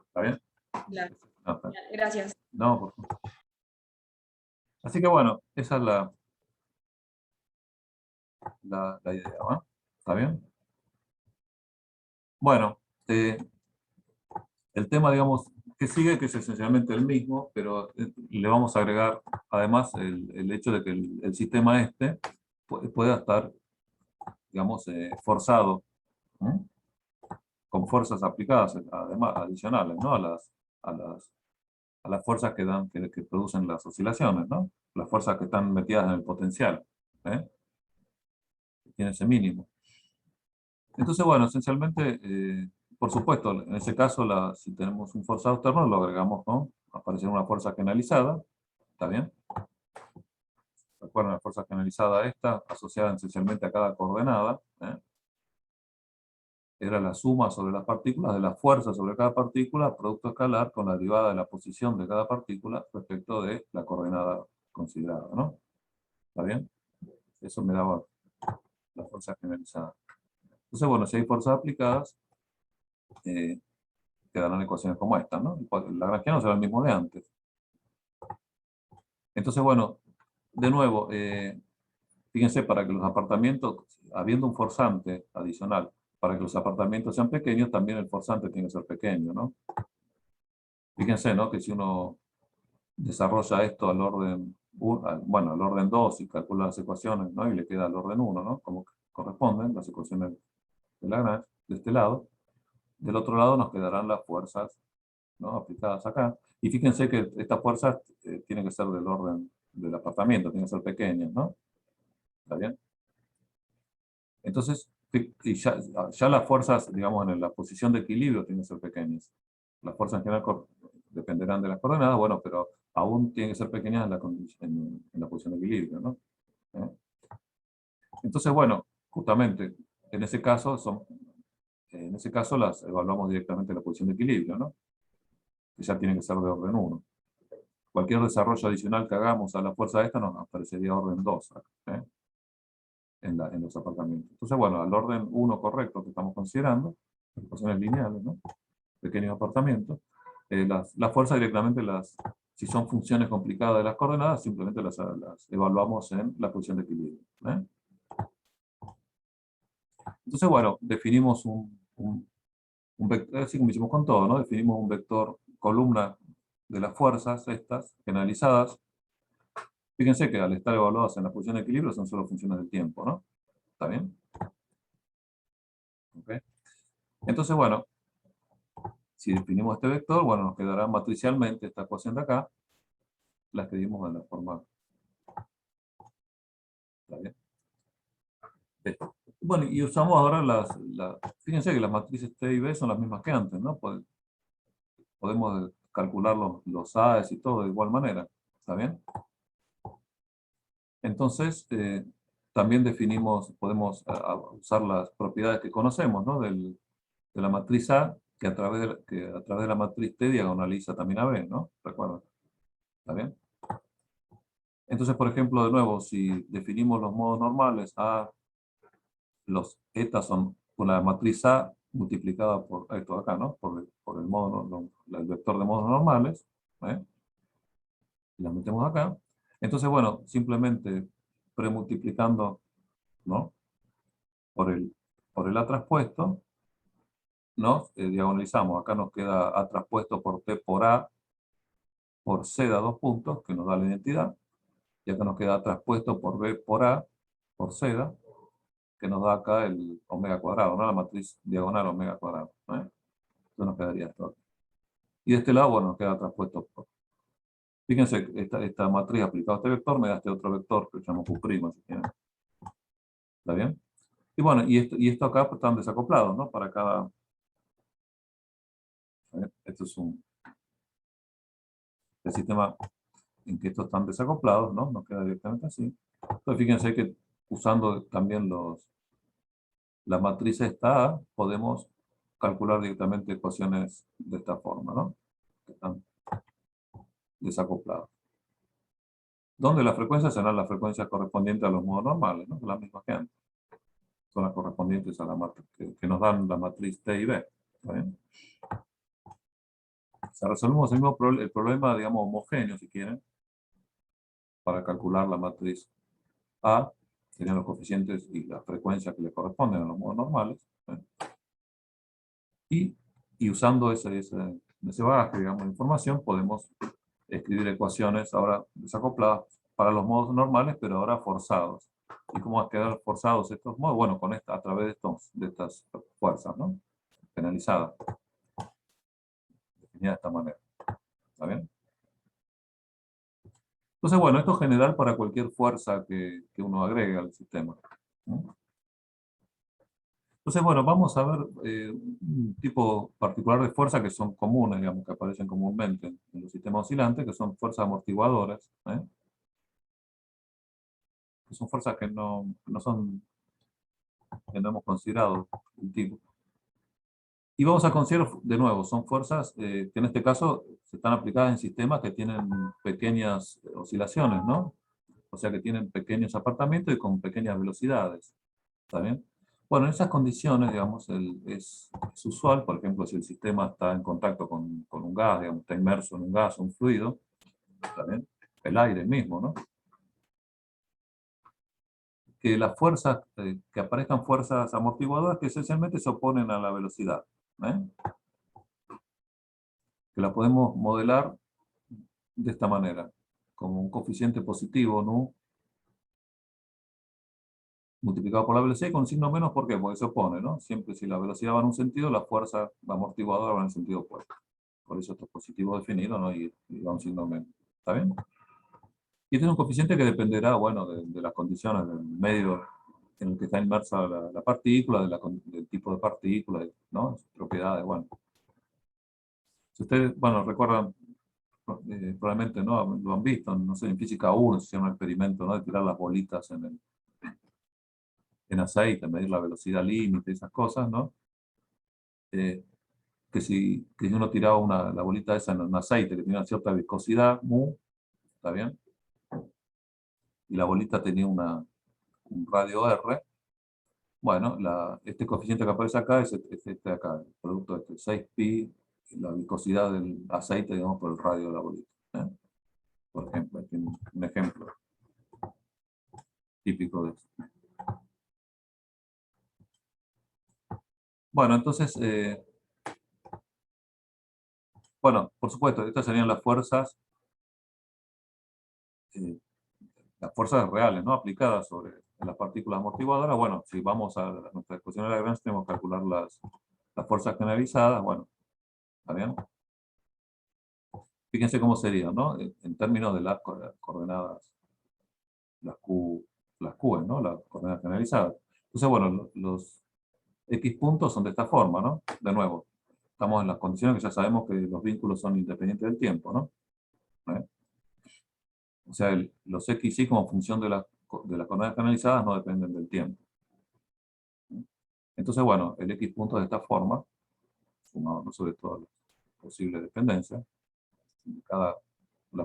Speaker 1: ¿Está bien?
Speaker 2: Claro.
Speaker 1: No, está.
Speaker 2: Gracias.
Speaker 1: No, por favor. Así que bueno, esa es la idea, ¿va? ¿Está bien? Bueno, el tema, digamos, que sigue, que es esencialmente el mismo, pero le vamos a agregar además el hecho de que el sistema este pueda estar, digamos, forzado, ¿m? Con fuerzas aplicadas, además, adicionales, ¿no? A las, a las fuerzas que producen las oscilaciones, ¿no? Las fuerzas que están metidas en el potencial. ¿Eh? tiene ese mínimo. Entonces, bueno, esencialmente, por supuesto, en ese caso, si tenemos un forzado externo, lo agregamos con aparecer una fuerza generalizada, ¿está bien? Recuerden la fuerza generalizada esta, asociada esencialmente a cada coordenada, era la suma sobre las partículas de la fuerza sobre cada partícula, producto escalar con la derivada de la posición de cada partícula respecto de la coordenada considerada, ¿no? ¿Está bien? Eso me daba la fuerza generalizada. Entonces, bueno, si hay fuerzas aplicadas, quedarán ecuaciones como estas, ¿no? El lagrangiano será el mismo de antes. Entonces, bueno, de nuevo, fíjense, para que los apartamentos, habiendo un forzante adicional, para que los apartamentos sean pequeños, también el forzante tiene que ser pequeño, ¿no? Fíjense, ¿no? Que si uno desarrolla esto al orden, bueno, al orden 2 y calcula las ecuaciones, ¿no? Y le queda al orden 1, ¿no? Como corresponden las ecuaciones de Lagrange, de este lado. Del otro lado nos quedarán las fuerzas, ¿no? Aplicadas acá. Y fíjense que estas fuerzas tienen que ser del orden del apartamento, tienen que ser pequeñas, ¿no? ¿Está bien? Entonces, y ya las fuerzas, digamos, en la posición de equilibrio tienen que ser pequeñas. Las fuerzas en general dependerán de las coordenadas, bueno, pero aún tienen que ser pequeñas en la posición de equilibrio, ¿no? Entonces, bueno, justamente, en ese caso, las evaluamos directamente en la posición de equilibrio, ¿no? Que ya tiene que ser de orden 1. Cualquier desarrollo adicional que hagamos a la fuerza esta nos aparecería orden 2, en los apartamentos. Entonces, bueno, al orden 1 correcto que estamos considerando, ecuaciones lineales, ¿no? Pequeños apartamentos, las fuerzas directamente, si son funciones complicadas de las coordenadas, simplemente las evaluamos en la posición de equilibrio. Entonces, bueno, definimos un vector, así como hicimos con todo, ¿no? Definimos un vector columna de las fuerzas estas, generalizadas. Fíjense que al estar evaluadas en la posición de equilibrio son solo funciones del tiempo, ¿no? ¿Está bien? ¿Okay? Entonces, bueno, si definimos este vector, bueno, nos quedará matricialmente esta ecuación de acá, la escribimos de la forma. ¿Está bien? Bueno, y usamos ahora fíjense que las matrices T y B son las mismas que antes, ¿no? Podemos calcular los A's y todo de igual manera. ¿Está bien? Entonces, también podemos usar las propiedades que conocemos, ¿no? De la matriz A, que a través de la matriz T diagonaliza también a B, ¿no? ¿Recuerdan? ¿Está bien? Entonces, por ejemplo, de nuevo, si definimos los modos normales, los eta son con la matriz A multiplicada por esto acá, ¿no? Por el vector de modos normales, ¿eh? Y las metemos acá. Entonces, bueno, simplemente premultiplicando, ¿no? Por el A traspuesto, ¿no? Diagonalizamos. Acá nos queda A traspuesto por T por A por C da 2 puntos, que nos da la identidad. Y acá nos queda A traspuesto por B por A por C da, que nos da acá el omega cuadrado, ¿no? La matriz diagonal omega cuadrado, ¿no? Entonces nos quedaría esto. Y de este lado, bueno, nos queda traspuesto por. Fíjense, esta matriz aplicada a este vector me da este otro vector que llamo Q', si quieren. ¿Está bien? Y bueno, y esto acá pues, están desacoplados, ¿no? Para cada. Esto es el sistema en que estos están desacoplados, ¿no? Nos queda directamente así. Entonces fíjense que usando también la matriz esta A, podemos calcular directamente ecuaciones de esta forma, ¿no? Que están desacoplados. Donde las frecuencias serán las frecuencias correspondientes a los modos normales, ¿no? Las mismas que antes. Son las correspondientes a la matriz que nos dan la matriz T y B. ¿Está bien? O sea, resolvemos el problema, digamos, homogéneo, si quieren, para calcular la matriz A, serían los coeficientes y las frecuencias que le corresponden a los modos normales. Y usando ese bagaje, digamos, de información, podemos escribir ecuaciones ahora desacopladas para los modos normales, pero ahora forzados. ¿Y cómo van a quedar forzados estos modos? Bueno, a través de estas fuerzas, ¿no? Penalizadas. Definidas de esta manera. ¿Está bien? Entonces, bueno, esto es general para cualquier fuerza que uno agregue al sistema, ¿no? Entonces, bueno, vamos a ver un tipo particular de fuerza que son comunes, digamos, que aparecen comúnmente en los sistemas oscilantes, que son fuerzas amortiguadoras, que son fuerzas que no hemos considerado el tipo. Y vamos a considerar, de nuevo, son fuerzas que en este caso se están aplicadas en sistemas que tienen pequeñas oscilaciones, ¿no? O sea, que tienen pequeños apartamentos y con pequeñas velocidades. ¿Está bien? Bueno, en esas condiciones, digamos, es usual, por ejemplo, si el sistema está en contacto con un gas, digamos, está inmerso en un gas o un fluido, ¿está bien? El aire mismo, ¿no? Que las fuerzas, que aparezcan fuerzas amortiguadoras que esencialmente se oponen a la velocidad, ¿eh? Que la podemos modelar de esta manera, como un coeficiente positivo, ¿no? Multiplicado por la velocidad y con signo menos, ¿por qué? Porque se opone, ¿no? Siempre si la velocidad va en un sentido, la fuerza amortiguadora va en el sentido opuesto. Por eso esto es positivo definido, ¿no? Y va un signo menos. ¿Está bien? Y tiene un coeficiente que dependerá, bueno, de las condiciones, del medio en el que está inmersa la partícula, del tipo de partícula, ¿no? Sus propiedades, bueno. Si ustedes, bueno, recuerdan, probablemente, ¿no? Lo han visto, no sé, en física 1 se hicieron un experimento, ¿no? De tirar las bolitas en aceite, medir la velocidad límite, esas cosas, ¿no? Que si uno tiraba la bolita esa en un aceite que tenía cierta viscosidad, mu, ¿está bien? Y la bolita tenía un radio R, bueno, este coeficiente que aparece acá es este de acá, el producto de este 6pi, la viscosidad del aceite, digamos, por el radio de la bolita. ¿Eh? Por ejemplo, aquí un ejemplo típico de esto. Bueno, entonces, bueno, por supuesto, estas serían eh, las fuerzas reales, ¿no? Aplicadas sobre las partículas amortiguadoras. Bueno, si vamos a nuestra ecuación de Lagrange, tenemos que calcular las fuerzas generalizadas. Bueno, ¿está bien? Fíjense cómo sería, ¿no? En términos de las coordenadas, las Q, las Q, ¿no? Las coordenadas generalizadas. Entonces, bueno, los X puntos son de esta forma, ¿no? De nuevo, estamos en las condiciones que ya sabemos que los vínculos son independientes del tiempo, ¿no? ¿Eh? O sea, los X y como función de las coordenadas canalizadas no dependen del tiempo. Entonces, bueno, el X punto de esta forma, sumado sobre todas las posibles dependencias, la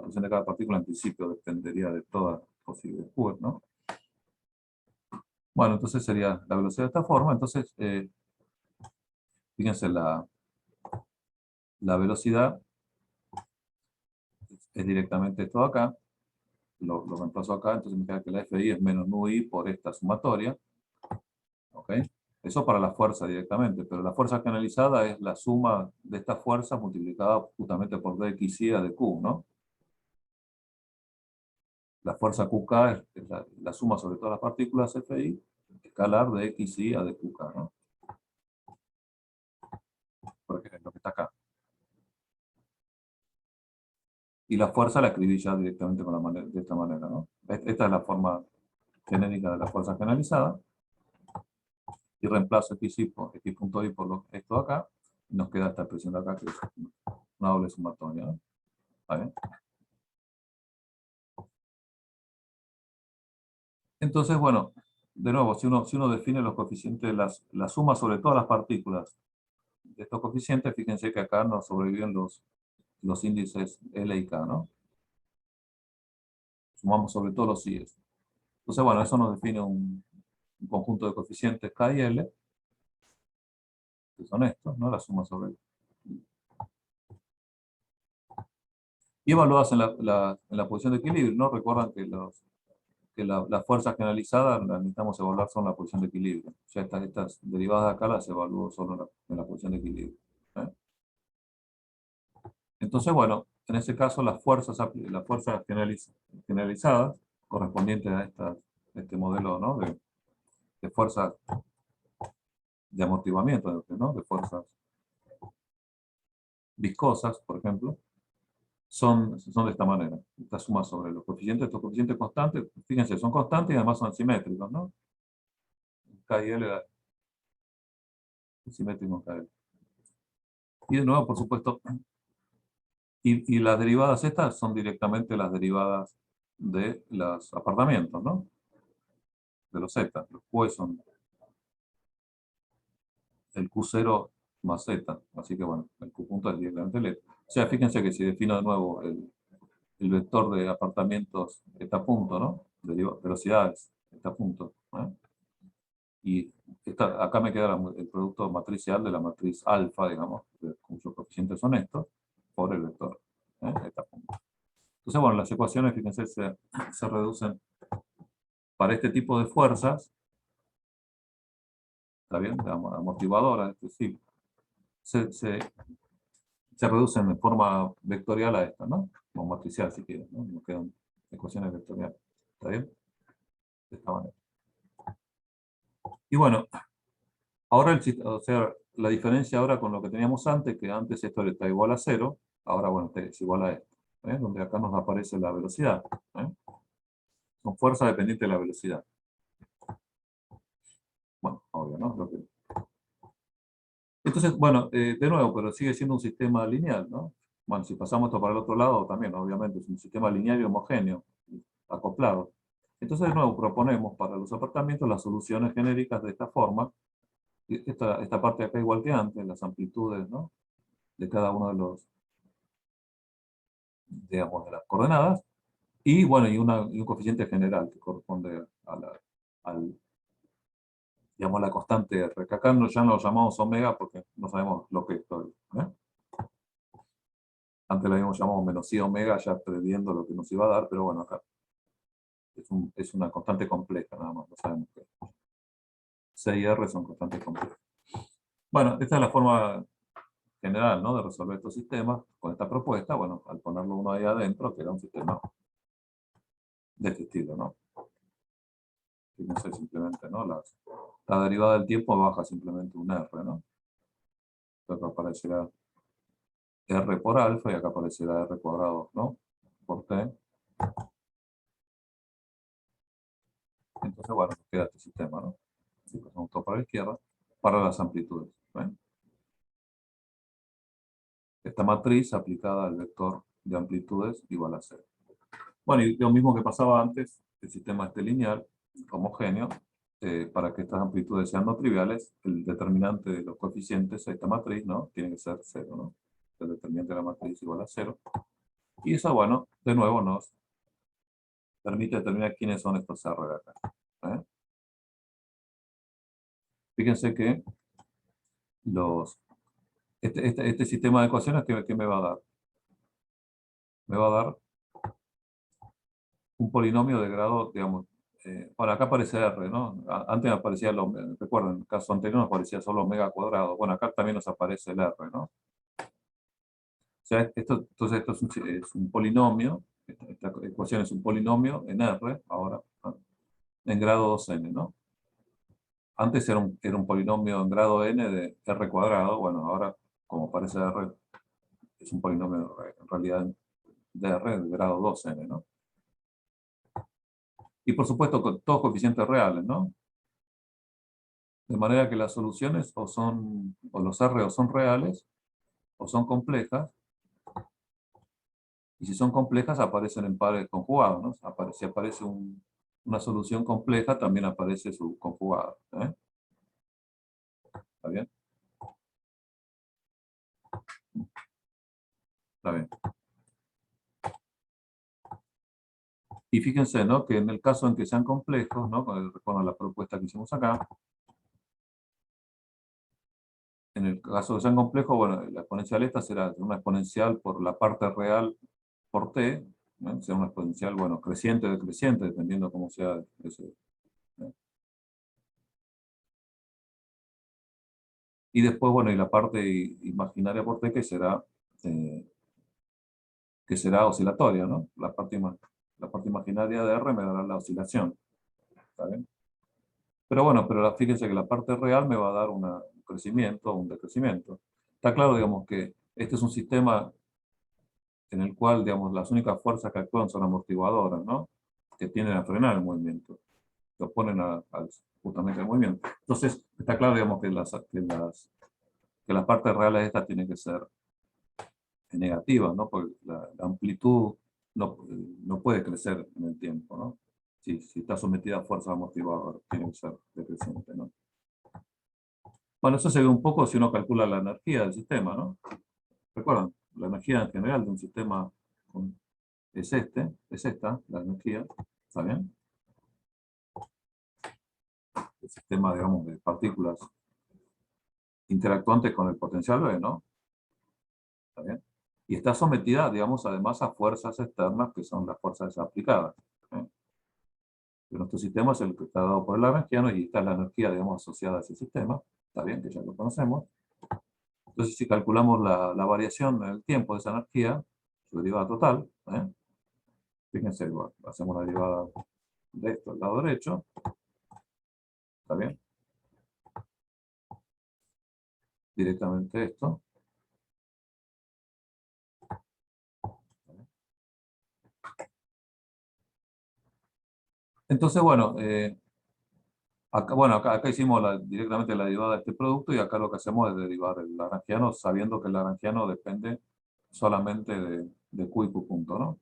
Speaker 1: posición de cada partícula en principio dependería de todas las posibles Q, ¿no? Bueno, entonces sería la velocidad de esta forma. Entonces, fíjense, la velocidad es directamente esto acá. Lo reemplazo acá, entonces me queda que la FI es menos NUI por esta sumatoria. ¿Ok? Eso para la fuerza directamente, pero la fuerza canalizada es la suma de estas fuerzas multiplicada justamente por dxy a dq, ¿no? La fuerza QK es la suma sobre todas las partículas FI, escalar de xy a dqk, ¿no? Por ejemplo, que está acá. Y la fuerza la escribí ya directamente de esta manera, ¿no? Esta es la forma genérica de la fuerza canalizada. Y reemplazo xy por x.y por esto de acá. Y nos queda esta expresión de acá, que es una doble sumatoria, ¿no? ¿Está bien? Entonces, bueno, de nuevo, si uno define los coeficientes, la suma sobre todas las partículas de estos coeficientes, fíjense que acá nos sobreviven los índices L y K, ¿no? Sumamos sobre todos los I's. Entonces, bueno, eso nos define un conjunto de coeficientes K y L, que son estos, ¿no? La suma sobre... Y evaluadas en la posición de equilibrio, ¿no? Recuerdan que las fuerzas canalizadas las necesitamos evaluar solo en la posición de equilibrio. O sea, estas derivadas de acá las evalúo solo en la posición de equilibrio. ¿Eh? Entonces, bueno, en ese caso las fuerzas generalizadas correspondientes a este modelo, ¿no? de fuerzas de amortiguamiento, ¿no? De fuerzas viscosas, por ejemplo, son de esta manera. Esta suma sobre los coeficientes, estos coeficientes constantes, fíjense, son constantes y además son simétricos, ¿no? K y L simétrico en KL. Y de nuevo, por supuesto, y las derivadas estas son directamente las derivadas de los apartamentos, ¿no? De los Z. Los Q son el Q0 más Z. Así que bueno, el Q punto es directamente el E. O sea, fíjense que si defino de nuevo el vector de apartamentos está punto, ¿no? De velocidades está punto. ¿Eh? Y acá me queda el producto matricial de la matriz alfa, digamos, cuyos coeficientes son estos, por el vector. Está punto. Entonces, bueno, las ecuaciones, fíjense, se reducen para este tipo de fuerzas, ¿está bien? Amortiguadoras, es decir, se reducen de forma vectorial a esta, ¿no? O matricial, si quieren, ¿no? Nos quedan ecuaciones vectoriales, ¿está bien? De esta manera. Y bueno, ahora, o sea, la diferencia ahora con lo que teníamos antes, que antes esto está igual a 0, ahora, bueno, es igual a esto, donde acá nos aparece la velocidad. Son fuerzas dependientes de la velocidad. Bueno, obvio, ¿no? Entonces, bueno, de nuevo, pero sigue siendo un sistema lineal, ¿no? Bueno, si pasamos esto para el otro lado, también, obviamente, es un sistema lineal y homogéneo, acoplado. Entonces, de nuevo, proponemos para los apartamentos las soluciones genéricas de esta forma. Esta parte de acá igual que antes, las amplitudes, ¿no? De cada uno de los, digamos, de las coordenadas. Y, bueno, y un coeficiente general que corresponde al, digamos, la constante R. Que acá ya no lo llamamos omega porque no sabemos lo que es esto. Antes lo habíamos llamado menos i omega, ya previendo lo que nos iba a dar, pero bueno, acá es una constante compleja, nada más, no sabemos qué. C y R son constantes complejas. Bueno, esta es la forma general, ¿no? De resolver estos sistemas con esta propuesta. Bueno, al ponerlo uno ahí adentro, queda un sistema de este estilo, ¿no? Fíjense simplemente, ¿no? La derivada del tiempo baja simplemente un R, ¿no? Acá aparecerá R por alfa y acá aparecerá R cuadrado, ¿no? Por T. Entonces, bueno, nos queda este sistema, ¿no? Si pasamos todo para la izquierda, para las amplitudes. ¿Ven? Esta matriz aplicada al vector de amplitudes igual a 0. Bueno, y lo mismo que pasaba antes, el sistema este lineal, homogéneo, para que estas amplitudes sean no triviales, el determinante de los coeficientes de esta matriz, ¿no? Tiene que ser 0, ¿no? El determinante de la matriz igual a 0. Y eso, bueno, de nuevo nos permite determinar quiénes son estos R de acá. Fíjense que este sistema de ecuaciones, ¿qué me va a dar? Me va a dar un polinomio de grado, digamos, bueno, acá aparece R, ¿no? Antes aparecía, recuerden, en el caso anterior nos aparecía solo omega cuadrado. Bueno, acá también nos aparece el R, ¿no? O sea, entonces esto es un polinomio, esta ecuación es un polinomio en R, ahora, ¿no? En grado 2n, ¿no? Antes era un polinomio en grado n de R cuadrado, bueno, ahora, como aparece R, es un polinomio en realidad de R de grado 2n, ¿no? Y por supuesto con todos coeficientes reales, ¿no? De manera que las soluciones o los R o son reales o son complejas. Y si son complejas aparecen en pares conjugados, ¿no? Si aparece una solución compleja también aparece su conjugado. ¿Está bien? Está bien. Y fíjense, ¿no? Que en el caso en que sean complejos, ¿no? Con la propuesta que hicimos acá, en el caso de que sean complejos, bueno, la exponencial esta será una exponencial por la parte real por t, ¿no? Sea una exponencial, bueno, creciente o decreciente, dependiendo cómo sea ese. Y después, bueno, y la parte imaginaria por t que será oscilatoria, ¿no? La parte imaginaria de R me dará la oscilación. ¿Está bien? Pero bueno, fíjense que la parte real me va a dar un crecimiento o un decrecimiento. Está claro, digamos, que este es un sistema en el cual, digamos, las únicas fuerzas que actúan son amortiguadoras, ¿no? Que tienden a frenar el movimiento. se oponen justamente al movimiento. Entonces, está claro, digamos, que las partes reales estas tienen que ser negativas, ¿no? Porque la amplitud no puede crecer en el tiempo, ¿no? Si está sometida a fuerza amortiguadora, tiene que ser decreciente, ¿no? Bueno, eso se ve un poco si uno calcula la energía del sistema, ¿no? Recuerdan, la energía en general de un sistema es esta, la energía, ¿está bien? El sistema, digamos, de partículas interactuantes con el potencial B, ¿no? ¿Está bien? Y está sometida, digamos, además a fuerzas externas, que son las fuerzas aplicadas. ¿Eh? Nuestro sistema es el que está dado por el lagrangiano y está la energía, digamos, asociada a ese sistema. Está bien, que ya lo conocemos. Entonces, si calculamos la variación en el tiempo de esa energía, su derivada total, fíjense, bueno, hacemos la derivada de esto al lado derecho. ¿Está bien? Directamente esto. Entonces, bueno, acá hicimos directamente la derivada de este producto y acá lo que hacemos es derivar el lagrangiano sabiendo que el lagrangiano depende solamente de Q y Q punto, ¿no?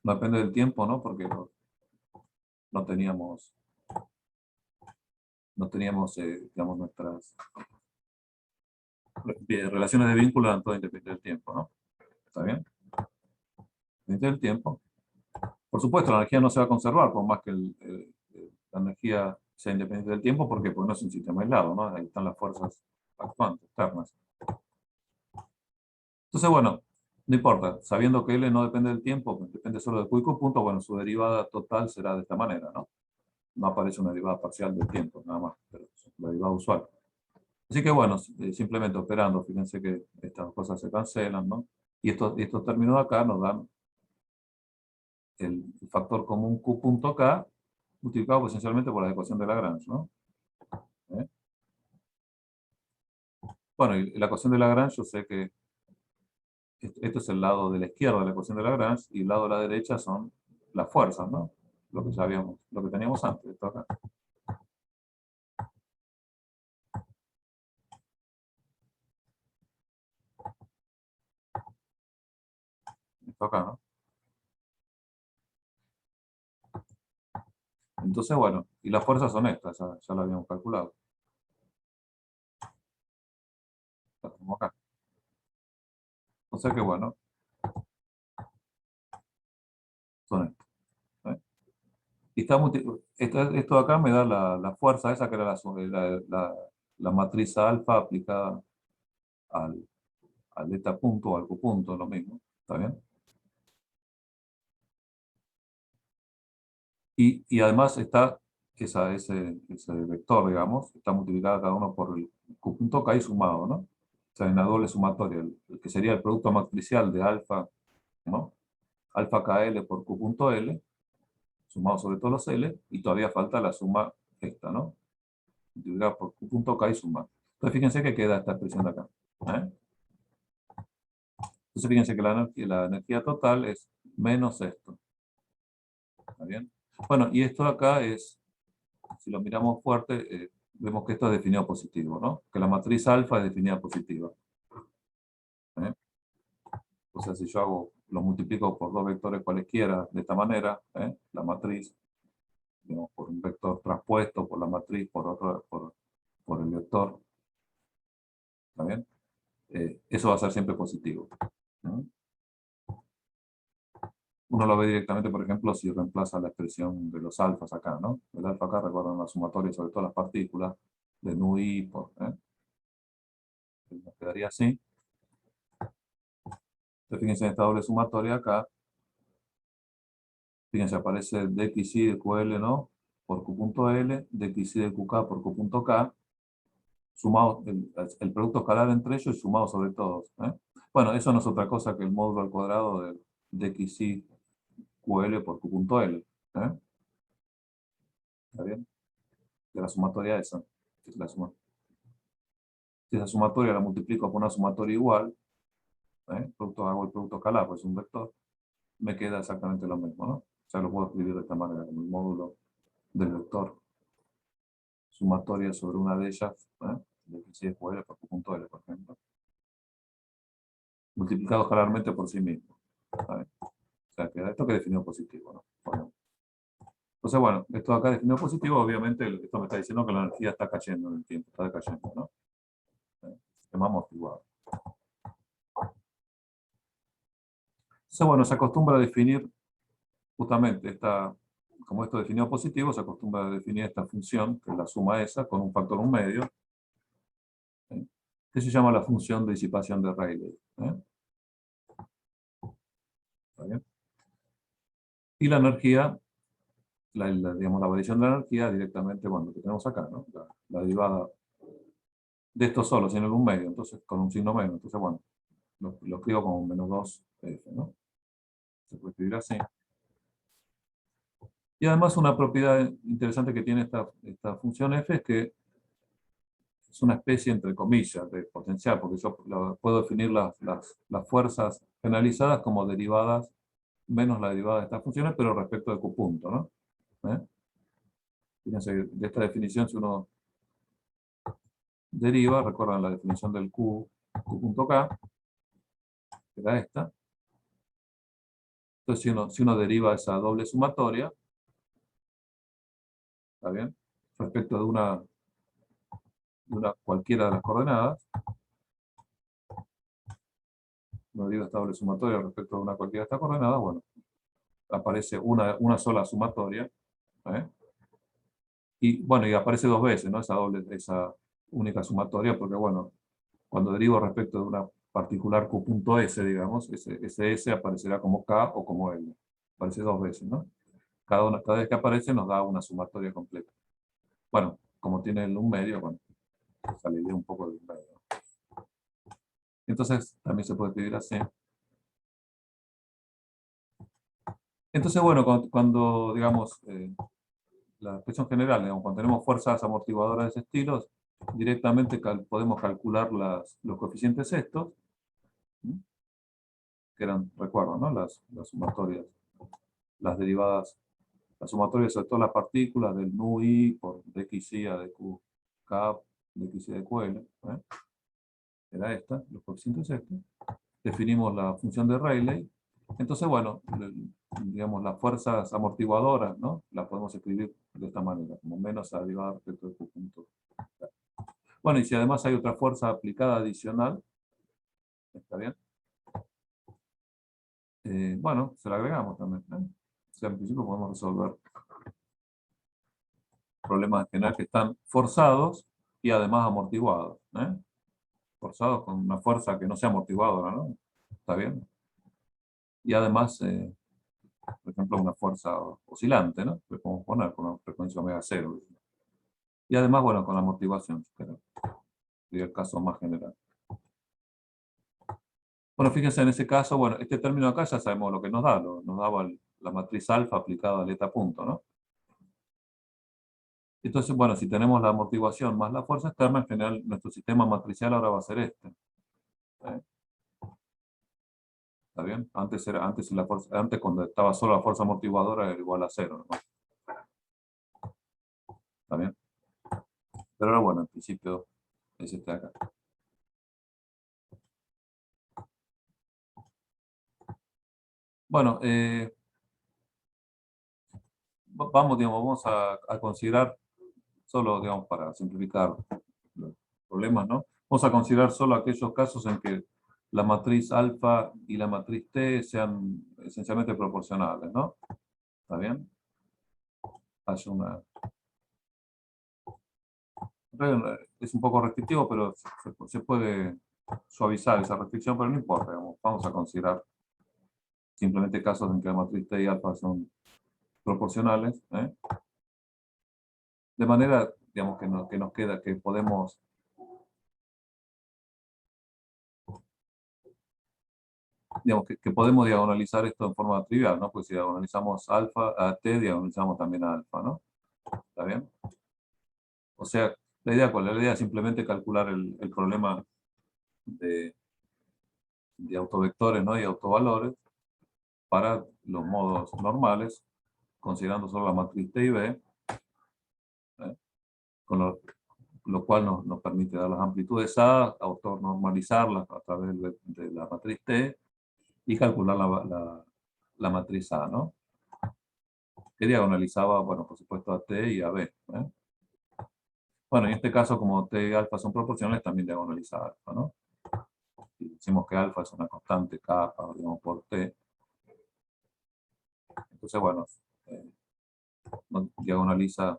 Speaker 1: No depende del tiempo, ¿no? Porque no teníamos digamos, nuestras relaciones de vínculo eran todas independientes del tiempo, ¿no? ¿Está bien? Independiente del tiempo. Por supuesto, la energía no se va a conservar por más que la energía sea independiente del tiempo, porque pues, no es un sistema aislado, ¿no? Ahí están las fuerzas actuantes, externas. Entonces, bueno, no importa, sabiendo que L no depende del tiempo, depende solo del Q y Q punto, bueno, su derivada total será de esta manera, ¿no? No aparece una derivada parcial del tiempo, nada más, pero es la derivada usual. Así que bueno, simplemente operando, fíjense que estas cosas se cancelan, ¿no? Y estos términos de acá nos dan el factor común Q punto K multiplicado esencialmente por la ecuación de Lagrange, ¿no? ¿Eh? Bueno, y la ecuación de Lagrange, yo sé que esto es el lado de la izquierda de la ecuación de Lagrange y el lado de la derecha son las fuerzas, ¿no? Lo que ya habíamos, lo que teníamos antes, esto acá. Esto acá, ¿no? Entonces, bueno, y las fuerzas son estas, ya lo habíamos calculado. Las tenemos acá. O sea que, bueno, son estas. ¿Eh? Y esto de acá me da la fuerza esa que era la matriz alfa aplicada al delta punto o al Q punto, lo mismo. ¿Está bien? Y además está ese vector, digamos, está multiplicado cada uno por el Q punto K y sumado, ¿no? O sea, en la doble sumatoria, el que sería el producto matricial de alfa, ¿no? Alfa KL por Q punto L, sumado sobre todos los L, y todavía falta la suma esta, ¿no? Multiplicada por Q punto K y sumado. Entonces fíjense que queda esta expresión de acá. Entonces fíjense que la energía total es menos esto. ¿Está bien? Bueno, y esto de acá es, si lo miramos fuerte, vemos que esto es definido positivo, ¿no? Que la matriz alfa es definida positiva. ¿Eh? O sea, si yo lo multiplico por dos vectores cualesquiera de esta manera, la matriz, digamos, por un vector transpuesto por la matriz, por el vector, ¿está bien? Eso va a ser siempre positivo. ¿No? Uno lo ve directamente, por ejemplo, si reemplaza la expresión de los alfas acá, ¿no? El alfa acá, recuerdan la sumatoria sobre todas las partículas, de nu i por, nos quedaría así. Entonces, fíjense en esta doble sumatoria acá, fíjense, aparece dxi de ql, ¿no? Por q punto l, dxi de qk por q punto k, sumado, el producto escalar entre ellos y sumado sobre todos. Bueno, eso no es otra cosa que el módulo al cuadrado de dxi ql por q punto l. ¿Está bien? De la sumatoria esa. Si esa sumatoria la multiplico por una sumatoria igual, hago el producto escalar, pues es un vector, me queda exactamente lo mismo, ¿no? O sea, lo puedo escribir de esta manera, como el módulo del vector sumatoria sobre una de ellas, de x y de q por q.l, por ejemplo, multiplicado escalarmente por sí mismo. ¿Vale? O sea, que esto que definió positivo, ¿no? Bueno. Entonces, bueno, esto acá definido positivo, obviamente, esto me está diciendo que la energía está cayendo en el tiempo, está decayendo, ¿no? Sistema amortiguado. Entonces, bueno, se acostumbra a definir justamente esta, como esto definido positivo, se acostumbra a definir esta función, que es la suma esa, con un factor 1/2, que se llama la función de disipación de Rayleigh. ¿Está bien? Y la energía, digamos, la variación de la energía directamente, bueno, lo que tenemos acá, ¿no? La derivada de esto solo, sin el 1/2, entonces con un signo menos. Entonces, bueno, lo escribo como menos 2f, ¿no? Se puede escribir así. Y además una propiedad interesante que tiene esta función f es que es una especie, entre comillas, de potencial, porque yo puedo definir las fuerzas penalizadas como derivadas menos la derivada de estas funciones, pero respecto de q punto, ¿no? Fíjense, de esta definición, si uno deriva, recuerdan la definición del q.k, que era esta. Entonces, si uno deriva esa doble sumatoria, ¿está bien? Respecto de una cualquiera de las coordenadas, uno deriva esta doble sumatoria respecto de una cualquiera de estas coordenadas, bueno, aparece una sola sumatoria, y bueno, y aparece dos veces, ¿no? Esa única sumatoria, porque bueno, cuando derivo respecto de una particular q.s, digamos, ese s aparecerá como k o como l. Aparece dos veces, ¿no? Cada vez que aparece nos da una sumatoria completa. Bueno, como tiene el 1/2, bueno, saliría un poco del 1/2. Entonces, también se puede escribir así. Entonces, bueno, cuando digamos, la expresión general, digamos, cuando tenemos fuerzas amortiguadoras de ese estilo, directamente podemos calcular los coeficientes estos, que eran, recuerdo, ¿no? Las sumatorias, las derivadas, las sumatorias de todas las partículas del nu i por dxi a dq k dxi a dql, era esta, los coeficientes estos. Definimos la función de Rayleigh. Entonces, bueno, digamos, las fuerzas amortiguadoras, ¿no? Las podemos escribir de esta manera, como menos a derivada respecto de q punto. Bueno, y si además hay otra fuerza aplicada adicional, ¿está bien? Bueno, se la agregamos también, ¿eh? O sea, en principio podemos resolver problemas en general que están forzados y además amortiguados, forzados con una fuerza que no sea amortiguadora, ¿no? ¿Está bien? Y además, por ejemplo, una fuerza oscilante, ¿no? Que podemos poner con una frecuencia omega 0. Y además, bueno, con la amortiguación, pero sería el caso más general. Bueno, fíjense en ese caso, bueno, este término acá ya sabemos lo que nos da, nos daba la matriz alfa aplicada al eta punto, ¿no? Entonces, bueno, si tenemos la amortiguación más la fuerza externa, en general nuestro sistema matricial ahora va a ser este. ¿Está bien? Antes cuando estaba solo la fuerza amortiguadora era igual a 0, ¿no? ¿Está bien? Pero ahora, bueno, en principio es este de acá. Bueno, vamos a considerar solo, digamos, para simplificar los problemas, ¿no? Vamos a considerar solo aquellos casos en que la matriz alfa y la matriz T sean esencialmente proporcionales, ¿no? ¿Está bien? Es un poco restrictivo, pero se puede suavizar esa restricción, pero no importa, digamos. Vamos a considerar simplemente casos en que la matriz T y alfa son proporcionales, de manera, digamos, que nos queda, que podemos digamos, que podemos diagonalizar esto en forma trivial, ¿no? Pues si diagonalizamos alfa a t, diagonalizamos también a alfa, ¿no? ¿Está bien? O sea, la idea cuál es? La idea es simplemente calcular el problema de autovectores, ¿no? Y autovalores para los modos normales, considerando solo la matriz T y B, con lo cual nos permite dar las amplitudes A, autonormalizarlas a través de la matriz T y calcular la matriz A, ¿no? Que diagonalizaba, bueno, por supuesto, a T y a B. Bueno, en este caso, como T y alfa son proporcionales, también diagonaliza a alfa, ¿no? Si decimos que alfa es una constante K, digamos, por T, entonces, bueno, diagonaliza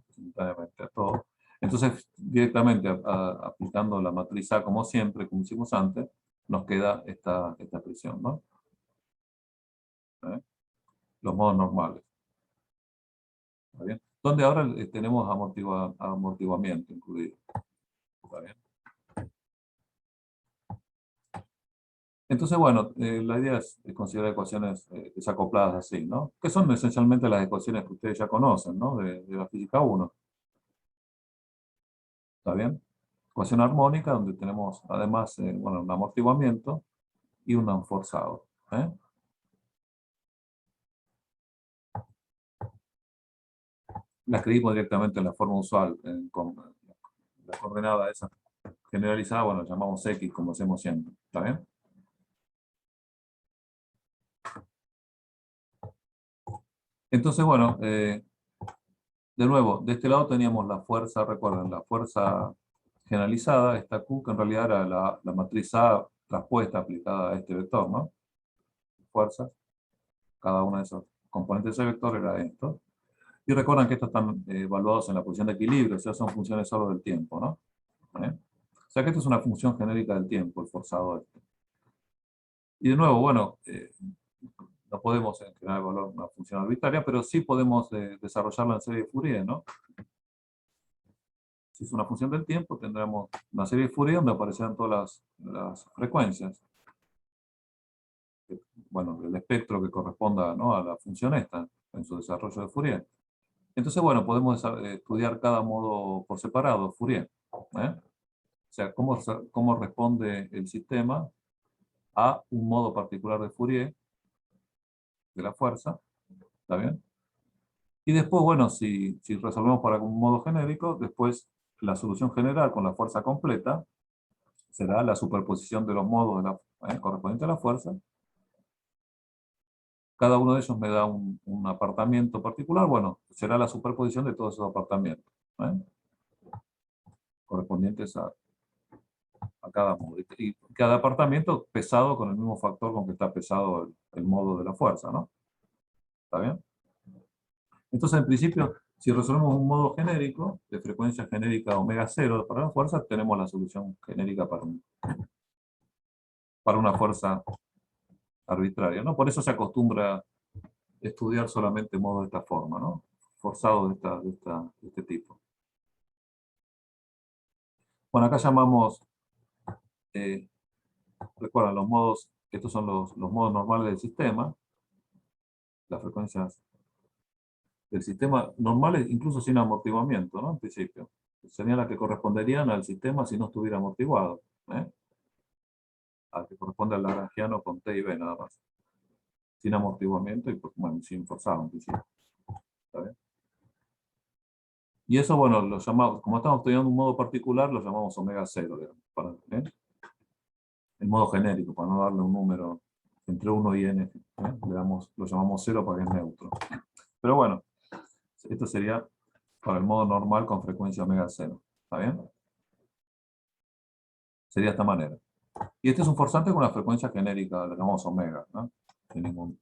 Speaker 1: simultáneamente a todo. Entonces, directamente aplicando la matriz A como siempre, como hicimos antes, nos queda esta expresión, ¿no? Los modos normales. ¿Está bien? Donde ahora tenemos amortiguamiento incluido. ¿Está bien? Entonces, bueno, la idea es considerar ecuaciones desacopladas así, ¿no? Que son esencialmente las ecuaciones que ustedes ya conocen, ¿no? De la física 1. ¿Está bien? Ecuación armónica, donde tenemos además, bueno, un amortiguamiento y un forzado. La escribimos directamente en la forma usual, con la coordenada esa generalizada, bueno, la llamamos X, como hacemos siempre. ¿Está bien? Entonces, bueno, de nuevo, de este lado teníamos la fuerza, recuerden, la fuerza generalizada, esta Q, que en realidad era la matriz A traspuesta aplicada a este vector, ¿no? Fuerzas, cada uno de esos componentes de ese vector era esto. Y recuerden que estos están evaluados en la posición de equilibrio, o sea, son funciones solo del tiempo, ¿no? O sea que esto es una función genérica del tiempo, el forzado este. Y de nuevo, bueno, no podemos en general evaluar una función arbitraria, pero sí podemos desarrollarla en serie de Fourier, ¿no? Si es una función del tiempo, tendremos una serie de Fourier donde aparecerán todas las frecuencias. Bueno, el espectro que corresponda, ¿no?, a la función esta, en su desarrollo de Fourier. Entonces, bueno, podemos estudiar cada modo por separado, Fourier. O sea, cómo responde el sistema a un modo particular de Fourier de la fuerza. ¿Está bien? Y después, bueno, si resolvemos por algún modo genérico, después la solución general con la fuerza completa será la superposición de los modos correspondientes a la fuerza. Cada uno de ellos me da un apartamiento particular. Bueno, será la superposición de todos esos apartamentos, correspondientes a cada modo. Y cada apartamento pesado con el mismo factor con que está pesado el modo de la fuerza, ¿no? ¿Está bien? Entonces, en principio, si resolvemos un modo genérico, de frecuencia genérica omega 0 para la fuerza, tenemos la solución genérica para una fuerza arbitraria, ¿no? Por eso se acostumbra a estudiar solamente modos de esta forma, ¿no? Forzados de este tipo. Bueno, acá llamamos, recuerden, los modos, estos son los modos normales del sistema, las frecuencias del sistema normales, incluso sin amortiguamiento, ¿no? En principio. Serían las que corresponderían al sistema si no estuviera amortiguado. Al que corresponde al lagrangiano con T y B nada más. Sin amortiguamiento y, pues, bueno, sin forzado en principio. ¿Está bien? Y eso, bueno, lo llamamos, como estamos estudiando un modo particular, lo llamamos omega 0, digamos, el modo genérico, para no darle un número entre 1 y n, lo llamamos 0 para que es neutro. Pero bueno, esto sería para el modo normal con frecuencia omega 0. ¿Está bien? Sería de esta manera. Y este es un forzante con una frecuencia genérica, le llamamos omega, ¿no? Sin ningún...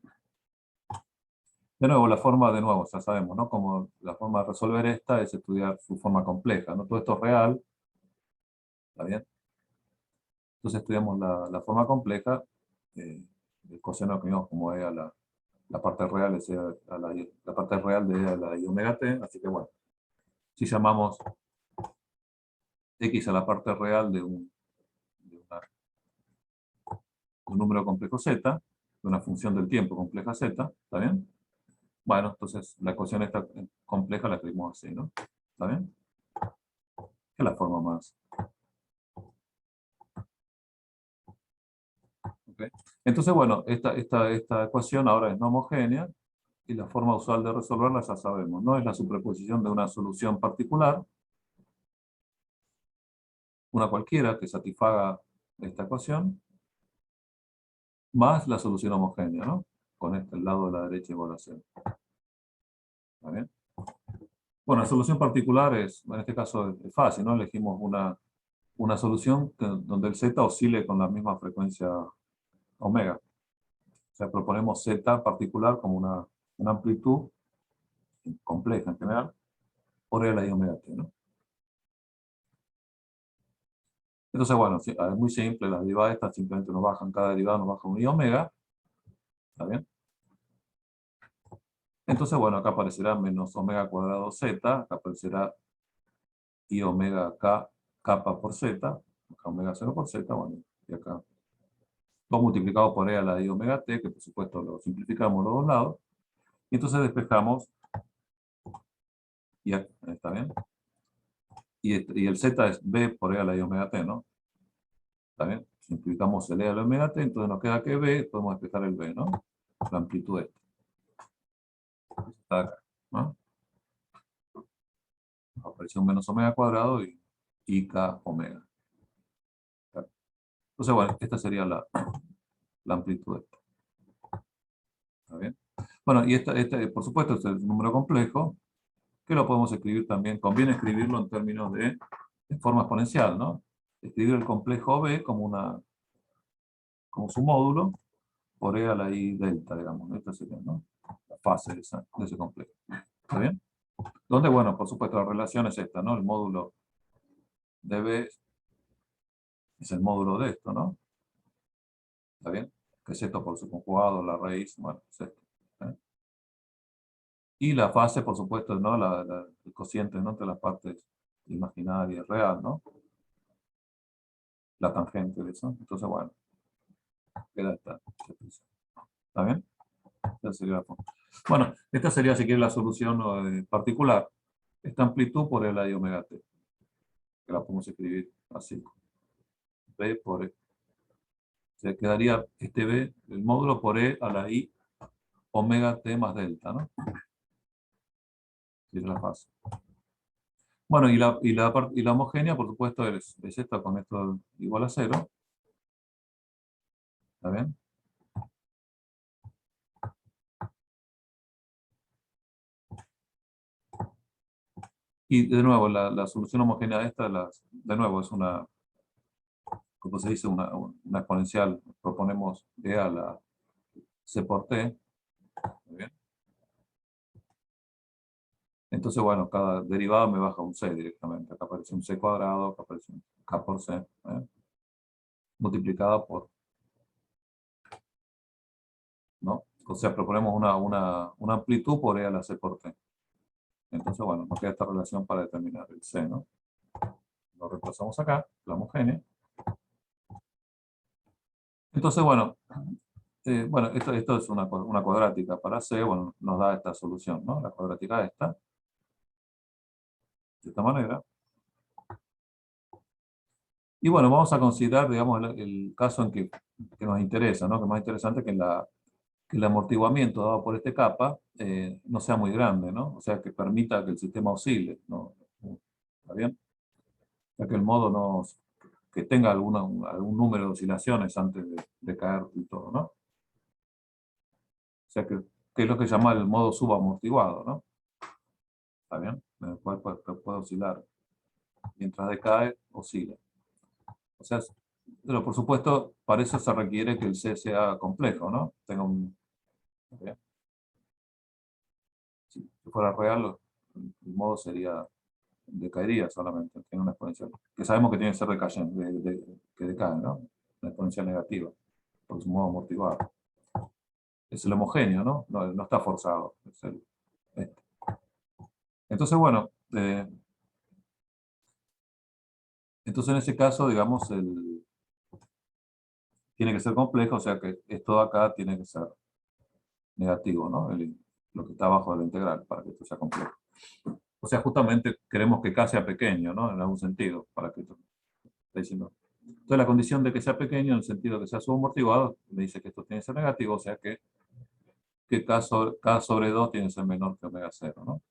Speaker 1: De nuevo, ya sabemos, ¿no? Como la forma de resolver esta es estudiar su forma compleja, ¿no? Todo esto es real. ¿Está bien? Entonces estudiamos la forma compleja, el coseno que vimos como E a la parte real, la parte real de E a la I omega t, así que bueno, si llamamos X a la parte real de un número complejo Z, de una función del tiempo compleja Z, ¿está bien? Bueno, entonces la ecuación esta compleja la escribimos así, ¿no? ¿Está bien? Es la forma más. ¿Okay? Entonces, bueno, esta ecuación ahora es no homogénea y la forma usual de resolverla ya sabemos. No es la superposición de una solución particular, una cualquiera que satisfaga esta ecuación, más la solución homogénea, ¿no? Con este lado de la derecha igual a 0. ¿Está bien? Bueno, la solución particular es, en este caso es fácil, ¿no? Elegimos una solución donde el z oscile con la misma frecuencia omega. O sea, proponemos z particular como una amplitud compleja en general, por E a la I omega t, ¿no? Entonces, bueno, es muy simple, las derivadas estas simplemente nos bajan, cada derivada nos baja un I omega, ¿está bien? Entonces, bueno, acá aparecerá menos omega cuadrado z, acá aparecerá I omega k, kappa por z, acá omega 0 por z, bueno, y acá 2 multiplicado por E a la I omega t, que por supuesto lo simplificamos los dos lados, y entonces despejamos, y está bien, y el z es b por E a la I omega t, ¿no? ¿Está bien? Simplificamos el E a la omega t, entonces nos queda que b, podemos despejar el b, ¿no? La amplitud esta. Está acá, ¿no? Apareció un menos omega cuadrado y k omega. Entonces, bueno, esta sería la amplitud esta. ¿Está bien? Bueno, y por supuesto, este es un número complejo, que lo podemos escribir también, conviene escribirlo en términos de forma exponencial, ¿no? Escribir el complejo b como su módulo por E a la I delta, digamos, ¿no? Esta sería, ¿no? La fase de ese complejo. ¿Está bien? Donde, bueno, por supuesto, la relación es esta, ¿no? El módulo de b es el módulo de esto, ¿no? ¿Está bien? Que es esto por su conjugado, la raíz, bueno, es esto. ¿Eh? Y la fase, por supuesto, ¿no? El cociente, ¿no? Entre las partes imaginaria y real, ¿no? La tangente de eso. Entonces, bueno, queda esta. ¿Está bien? Bueno, esta sería, si quiere, la solución particular. Esta amplitud por E a la I omega t. Que la podemos escribir así. B por E. Se quedaría este B, el módulo por E a la I omega t más delta, ¿no? Es la fase. Bueno, y la homogénea, por supuesto, es esta con esto igual a 0. ¿Está bien? Y de nuevo, la solución homogénea de esta, de nuevo, es una, como se dice, una exponencial. Proponemos E a la C por T. ¿Muy bien? Entonces, bueno, cada derivada me baja un C directamente. Acá aparece un C cuadrado, acá aparece un K por C. Multiplicada por, ¿no? O sea, proponemos una amplitud por E a la C por T. Entonces, bueno, nos queda esta relación para determinar el C, ¿no? Lo reemplazamos acá, la homogénea. Entonces, bueno, esto es una cuadrática para C, bueno, nos da esta solución, ¿no? La cuadrática esta, de esta manera. Y bueno, vamos a considerar, digamos, el caso en que nos interesa, ¿no? Que es más interesante que el amortiguamiento dado por este capa no sea muy grande, ¿no? O sea, que permita que el sistema oscile, ¿no? ¿Está bien? O sea, que el modo no, que tenga algún número de oscilaciones antes de caer y todo, ¿no? O sea, que es lo que se llama el modo subamortiguado, ¿no? ¿Está bien? En el cual puede oscilar. Mientras decae, oscila. O sea, pero por supuesto, para eso se requiere que el C sea complejo, ¿no? Tenga un... ¿Bien? Si fuera real, el modo decaería solamente, tiene una exponencial. Que sabemos que tiene que ser decayente, que decae, ¿no? Una exponencial negativa, por su modo amortiguado. Es el homogéneo, ¿no? No está forzado. Es este. Entonces, bueno, entonces en ese caso, digamos, tiene que ser complejo, o sea que esto de acá tiene que ser negativo, ¿no? Lo que está abajo de la integral, para que esto sea complejo. O sea, justamente queremos que K sea pequeño, ¿no? En algún sentido, para que esto esté diciendo. Entonces la condición de que sea pequeño, en el sentido de que sea subamortiguado, me dice que esto tiene que ser negativo, o sea que K sobre 2 tiene que ser menor que omega 0, ¿no?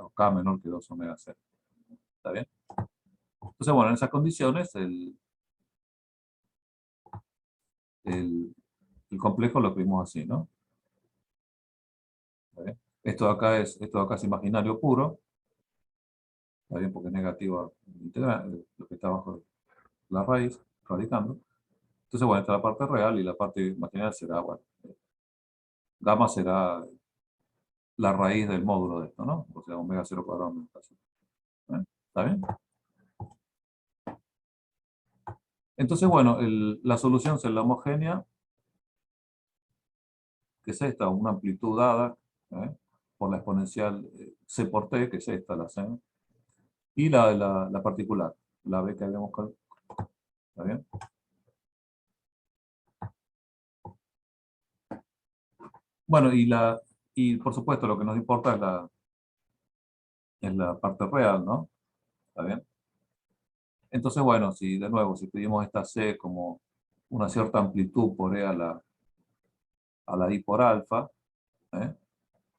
Speaker 1: O K menor que 2 omega 0. ¿Está bien? Entonces, bueno, en esas condiciones, el, el complejo lo escribimos así, ¿no? ¿Está bien? Esto de acá es imaginario puro, ¿está bien? Porque es negativo integral, lo que está abajo la raíz, radicando. Entonces, bueno, esta es la parte real y la parte imaginaria será, bueno, gamma será la raíz del módulo de esto, ¿no? O sea, omega 0 cuadrado menos k0. ¿Está bien? Entonces, bueno, la solución es la homogénea, que es esta, una amplitud dada ¿eh? Por la exponencial c por t, que es esta, la c, y la particular, la b que habíamos calculado. ¿Está bien? Bueno, y por supuesto lo que nos importa es la parte real, ¿no? ¿Está bien? Entonces, bueno, si de nuevo, si pedimos esta c como una cierta amplitud por e a la i por alfa, ¿eh?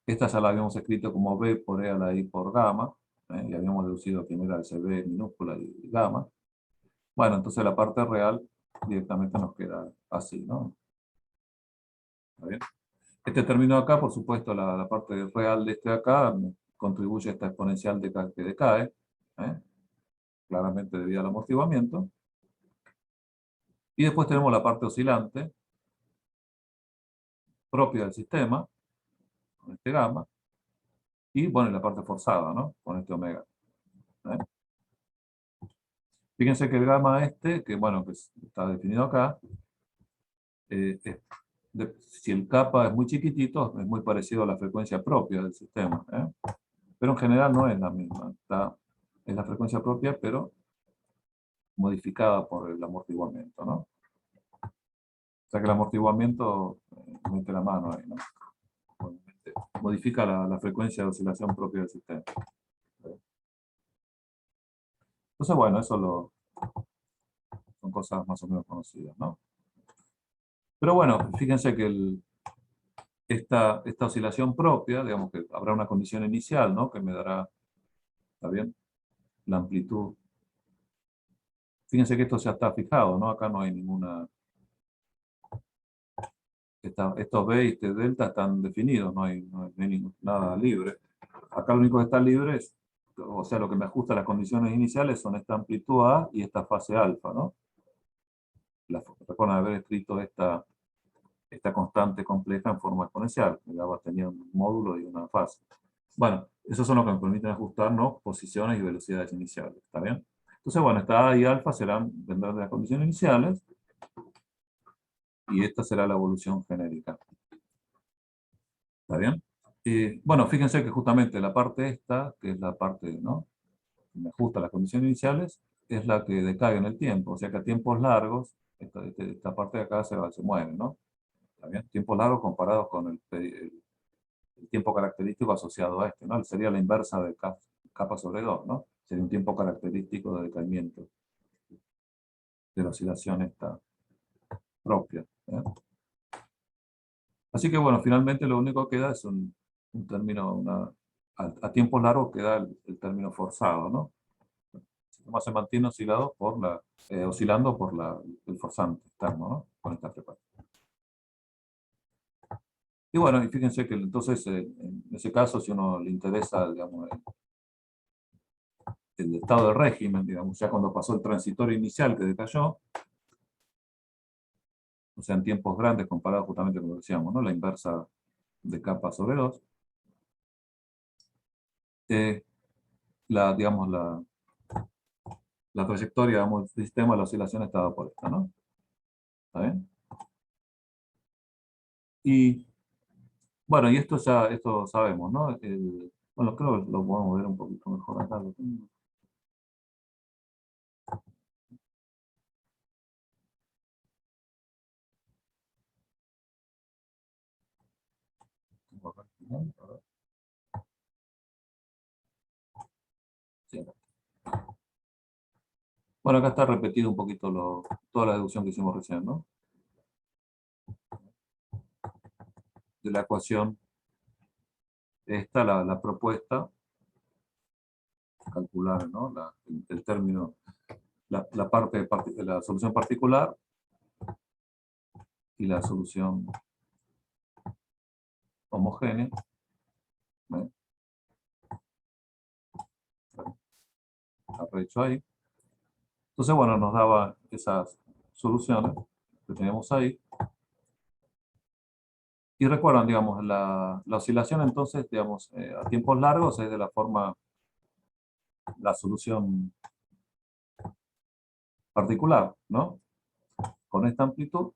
Speaker 1: Esta ya la habíamos escrito como b por e a la i por gamma, y habíamos deducido que era ese b minúscula y gamma. Bueno, entonces la parte real directamente nos queda así, ¿no? ¿Está bien? Este término de acá, por supuesto, la parte real de este de acá contribuye a esta exponencial que decae, ¿eh? Claramente debido al amortiguamiento. Y después tenemos la parte oscilante, propia del sistema, con este gamma, y bueno, la parte forzada, ¿no? Con este omega. ¿Eh? Fíjense que el gamma este, que bueno, que está definido acá, si el kappa es muy chiquitito, es muy parecido a la frecuencia propia del sistema. Pero en general no es la misma. Es la frecuencia propia, pero modificada por el amortiguamiento, ¿no? O sea que el amortiguamiento mete la mano ahí, ¿no? Modifica la frecuencia de oscilación propia del sistema. Entonces, bueno, son cosas más o menos conocidas, ¿no? Pero bueno, fíjense que esta oscilación propia, digamos que habrá una condición inicial, ¿no? Que me dará, ¿está bien? La amplitud. Fíjense que esto ya está fijado, ¿no? Acá no hay ninguna... estos B y este delta están definidos, no hay nada libre. Acá lo único que está libre es, o sea, lo que me ajusta a las condiciones iniciales son esta amplitud A y esta fase alfa, ¿no? Recuerdan haber escrito esta constante compleja en forma exponencial, que ya tenía un módulo y una fase. Bueno, esos son los que me permiten ajustar, ¿no? Posiciones y velocidades iniciales, ¿está bien? Entonces, bueno, esta A y alfa vendrán de las condiciones iniciales, y esta será la evolución genérica. ¿Está bien? Bueno, fíjense que justamente la parte esta, que es la parte, ¿no? Que me ajusta a las condiciones iniciales, es la que decae en el tiempo. O sea que a tiempos largos, esta parte de acá se mueve, ¿no? ¿Está bien? Tiempos largos comparados con el tiempo característico asociado a este, ¿no? Sería la inversa de kappa sobre 2, ¿no? Sería un tiempo característico de decaimiento de la oscilación esta propia. ¿Eh? Así que bueno, finalmente lo único que queda es un término, a tiempos largos queda el término forzado, ¿no? El sistema se mantiene oscilando por el forzante externo, ¿no? Con esta frecuencia. Y bueno, y fíjense que entonces, en ese caso, si uno le interesa, digamos, el estado de régimen, digamos, ya cuando pasó el transitorio inicial que decayó, o sea, en tiempos grandes comparado justamente como decíamos, ¿no? La inversa de kappa sobre 2, digamos, la trayectoria, digamos, del sistema de la oscilación estaba por esta, ¿no? ¿Está bien? Y bueno, y esto sabemos, ¿no? Bueno, creo que lo podemos ver un poquito mejor acá. Sí. Bueno, acá está repetido un poquito toda la deducción que hicimos recién, ¿no? De la ecuación, esta, la propuesta, calcular, ¿no? El término, la parte de la solución particular y la solución homogénea. ¿Ven? Aprovecho ahí. Entonces, bueno, nos daba esas soluciones que teníamos ahí. Y recuerdan, digamos, la oscilación entonces, digamos, a tiempos largos es de la forma, la solución particular, ¿no? Con esta amplitud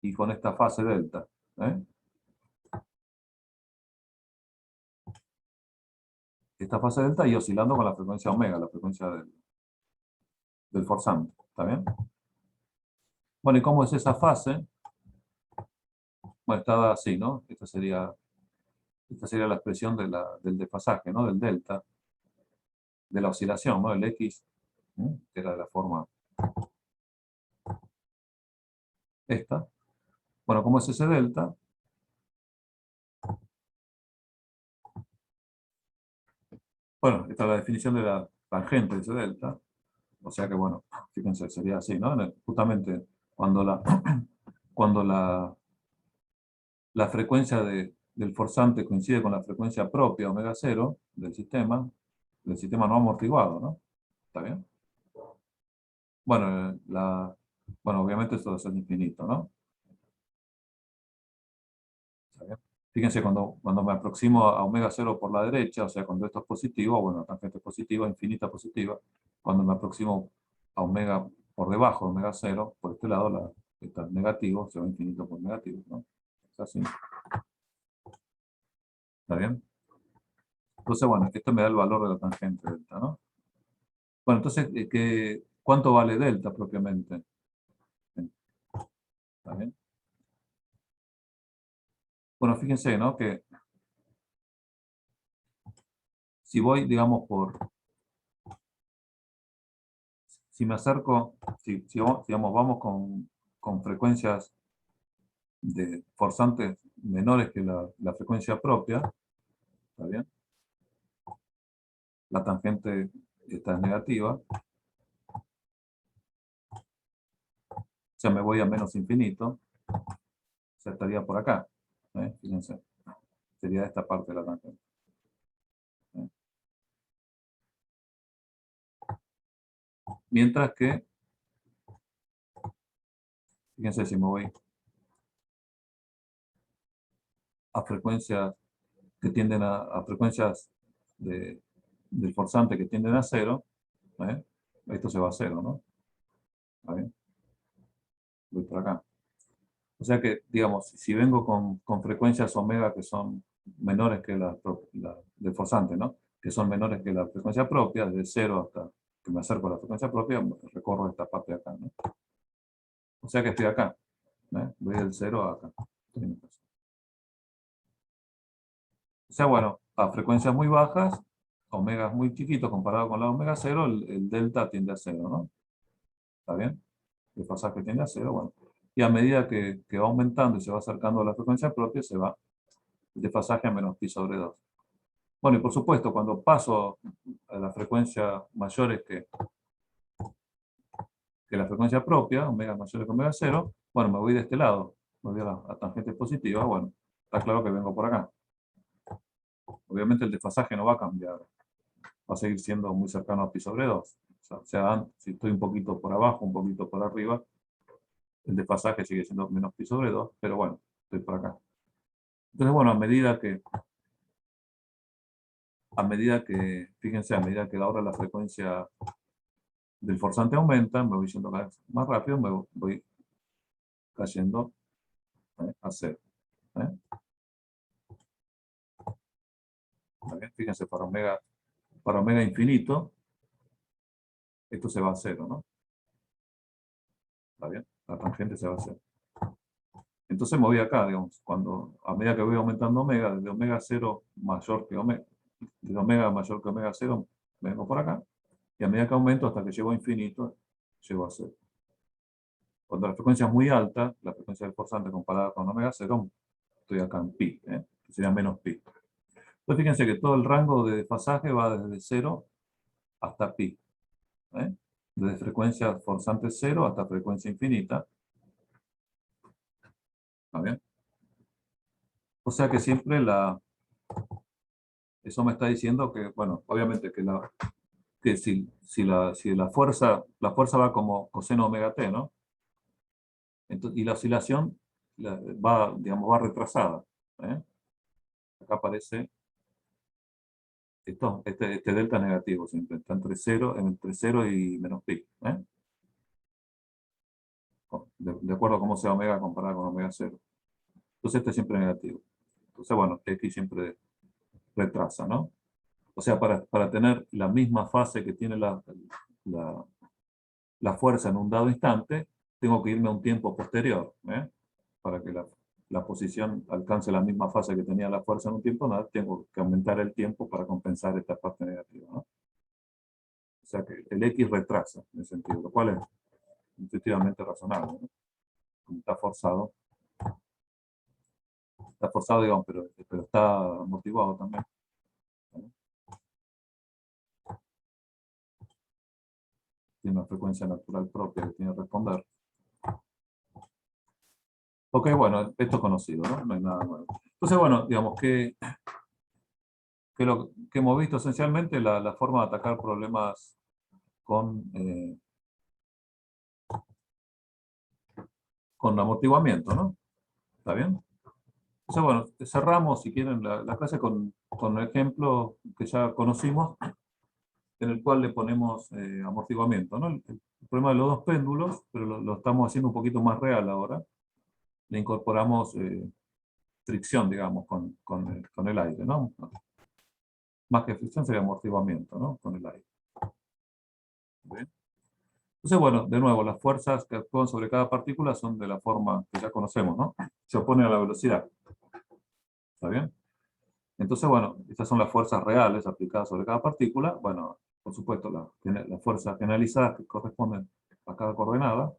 Speaker 1: y con esta fase delta. ¿Eh? Esta fase delta y oscilando con la frecuencia omega, la frecuencia del forzante. ¿Está bien? Bueno, ¿y cómo es esa fase? Bueno, está dada así, ¿no? Esta sería la expresión del desfasaje, ¿no? Del delta, de la oscilación, ¿no? El X, ¿eh? Que era de la forma esta. Bueno, ¿cómo es ese delta? Bueno, esta es la definición de la tangente de ese delta. O sea que, bueno, fíjense, sería así, ¿no? Justamente cuando cuando la frecuencia del forzante coincide con la frecuencia propia, omega 0, del sistema no amortiguado, ¿no? ¿Está bien? Bueno, bueno, obviamente esto es infinito, ¿no? ¿Está bien? Fíjense, cuando me aproximo a omega 0 por la derecha, o sea, cuando esto es positivo, bueno, la tangente es positiva, infinita positiva. Cuando me aproximo a omega por debajo de omega 0, por este lado, está negativo, se va infinito por negativo, ¿no? Es así. ¿Está bien? Entonces, bueno, esto me da el valor de la tangente delta, ¿no? Bueno, entonces, ¿cuánto vale delta propiamente? ¿Está bien? Bueno, fíjense, ¿no? Que si voy, digamos, si me acerco, digamos, vamos con frecuencias de forzantes menores que la frecuencia propia, ¿está bien? La tangente está negativa, o sea, me voy a menos infinito, o sea, estaría por acá, ¿eh? Fíjense, sería esta parte de la tangente. ¿Eh? Mientras que, fíjense si me voy a frecuencias que tienden a frecuencias del forzante que tienden a cero, ¿eh? Esto se va a cero, ¿no? ¿Está bien? Voy por acá. O sea que, digamos, si vengo con frecuencias omega que son menores que del forzante, ¿no? Que son menores que la frecuencia propia, desde cero hasta que me acerco a la frecuencia propia, recorro esta parte de acá, ¿no? O sea que estoy acá, ¿eh? Voy del cero a acá. O sea, bueno, a frecuencias muy bajas, omegas muy chiquitos comparado con la omega cero, el delta tiende a cero, ¿no? ¿Está bien? El pasaje tiende a cero, bueno. Y a medida que va aumentando y se va acercando a la frecuencia propia, se va el desfasaje a menos pi sobre 2. Bueno, y por supuesto, cuando paso a la frecuencia mayores que la frecuencia propia, omega mayores que omega cero, bueno, me voy de este lado, me voy a la tangente positiva, bueno, está claro que vengo por acá. Obviamente el desfasaje no va a cambiar, va a seguir siendo muy cercano a pi sobre 2. O sea, si estoy un poquito por abajo, un poquito por arriba, el desfasaje sigue siendo menos pi sobre 2, pero bueno, estoy por acá. Entonces, bueno, fíjense, a medida que ahora la frecuencia del forzante aumenta, me voy yendo cada vez más rápido, me voy cayendo a cero. ¿Eh? Fíjense, para omega infinito, esto se va a cero, ¿no? ¿Está bien? La tangente se va a cero. Entonces me voy acá, digamos, a medida que voy aumentando omega, desde omega 0 mayor que omega, desde omega mayor que omega 0, vengo por acá, y a medida que aumento hasta que llego a infinito, llego a cero. Cuando la frecuencia es muy alta, la frecuencia del forzante comparada con omega 0, estoy acá en pi, sería menos pi. Entonces, Entonces fíjense que todo el rango de desfasaje va desde 0 hasta pi. ¿Eh? Desde frecuencia forzante 0 hasta frecuencia infinita. ¿Está bien? O sea que siempre eso me está diciendo que, bueno, obviamente que si la fuerza va como coseno omega t, ¿no? Entonces, y la oscilación va, digamos, va retrasada. ¿Eh? Acá aparece este delta negativo, siempre está entre 0 y menos pi. ¿Eh? De acuerdo a cómo sea omega comparado con omega 0. Entonces este es siempre negativo. Entonces, bueno, x siempre retrasa, ¿no? O sea, para tener la misma fase que tiene la, la fuerza en un dado instante, tengo que irme a un tiempo posterior, ¿eh? Para que la posición alcance la misma fase que tenía la fuerza en un tiempo dado, tengo que aumentar el tiempo para compensar esta parte negativa, ¿no? O sea que el X retrasa en ese sentido, lo cual es intuitivamente razonable, ¿no? Como está forzado, digamos, pero está motivado también, ¿no? Tiene una frecuencia natural propia que tiene que responder. Ok, bueno, esto es conocido, ¿no? No hay nada nuevo. Entonces, bueno, digamos que hemos visto esencialmente la forma de atacar problemas con amortiguamiento, ¿no? ¿Está bien? Entonces, bueno, cerramos, si quieren, la clase con un ejemplo que ya conocimos, en el cual le ponemos amortiguamiento, ¿no? El problema de los dos péndulos, pero lo estamos haciendo un poquito más real ahora. Le incorporamos fricción, digamos, con el aire, ¿no? Más que fricción sería amortiguamiento, ¿no? Con el aire. ¿Bien? Entonces, bueno, de nuevo, las fuerzas que actúan sobre cada partícula son de la forma que ya conocemos, ¿no? Se oponen a la velocidad. ¿Está bien? Entonces, bueno, estas son las fuerzas reales aplicadas sobre cada partícula. Bueno, por supuesto, las fuerzas generalizadas que corresponden a cada coordenada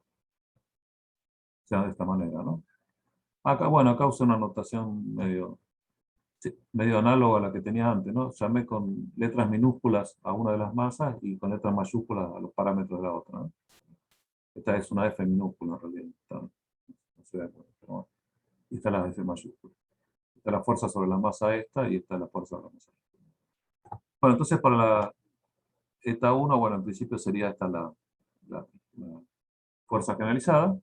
Speaker 1: sean de esta manera, ¿no? Acá, bueno, acá uso una notación medio análoga a la que tenía antes, ¿no? Llamé con letras minúsculas a una de las masas y con letras mayúsculas a los parámetros de la otra, ¿no? Esta es una F minúscula en realidad. No se ve, pero bueno. Y esta es la F mayúscula. Esta es la fuerza sobre la masa esta y esta es la fuerza sobre la masa esta. Bueno, entonces para la eta 1, bueno, en principio sería esta la fuerza generalizada.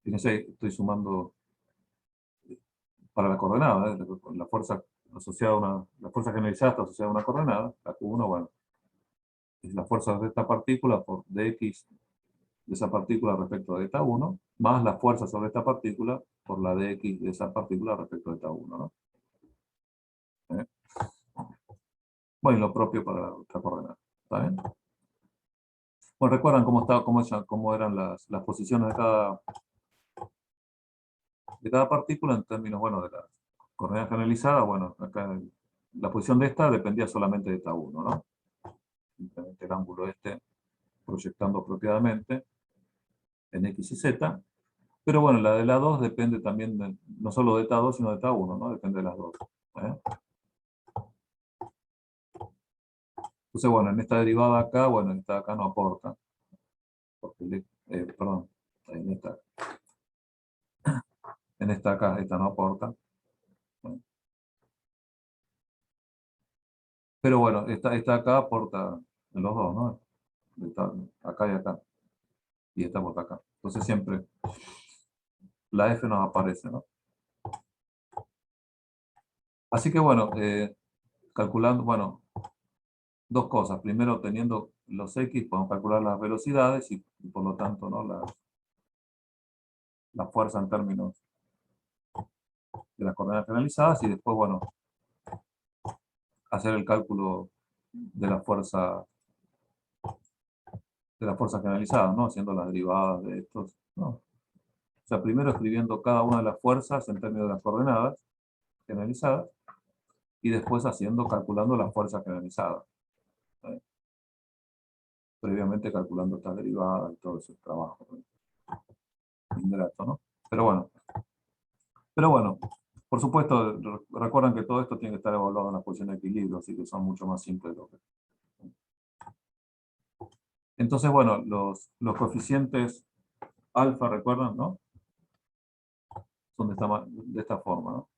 Speaker 1: Fíjense, estoy sumando para la coordenada, ¿eh? La fuerza asociada a la fuerza generalizada está asociada a una coordenada, la Q1, bueno, es la fuerza de esta partícula por dx de esa partícula respecto de eta 1, más la fuerza sobre esta partícula por la dx de esa partícula respecto de eta 1, ¿no? ¿Eh? Bueno, y lo propio para la otra coordenada. ¿Está bien? Bueno, ¿recuerdan cómo eran las posiciones de cada partícula en términos, bueno, de la coordenada generalizada? Bueno, acá la posición de esta dependía solamente de eta 1, ¿no? Simplemente el ángulo este proyectando apropiadamente en X y Z. Pero bueno, la de la 2 depende también no solo de eta 2, sino de eta 1, ¿no? Depende de las dos. ¿Eh? Entonces, bueno, en esta derivada acá, bueno, en esta acá no aporta. Porque, perdón, en esta acá, esta no aporta. ¿Eh? Pero bueno, esta acá aporta en los dos, ¿no? Acá y acá. Y esta aporta acá. Entonces siempre la F nos aparece, ¿no? Así que bueno, calculando, bueno, dos cosas. Primero, teniendo los X, podemos calcular las velocidades y por lo tanto, ¿no? La fuerza en términos de las coordenadas generalizadas y después, bueno, hacer el cálculo de la fuerza generalizada, ¿no? Haciendo las derivadas de estos, ¿no? O sea, primero escribiendo cada una de las fuerzas en términos de las coordenadas generalizadas y después calculando las fuerzas generalizadas. ¿Eh? Previamente calculando estas derivadas y todo ese trabajo, ¿no? Ingrato, ¿no? Pero bueno, Por supuesto, recuerden que todo esto tiene que estar evaluado en la posición de equilibrio, así que son mucho más simples. Entonces, bueno, los coeficientes alfa, recuerdan, ¿no? Son de esta forma, ¿no?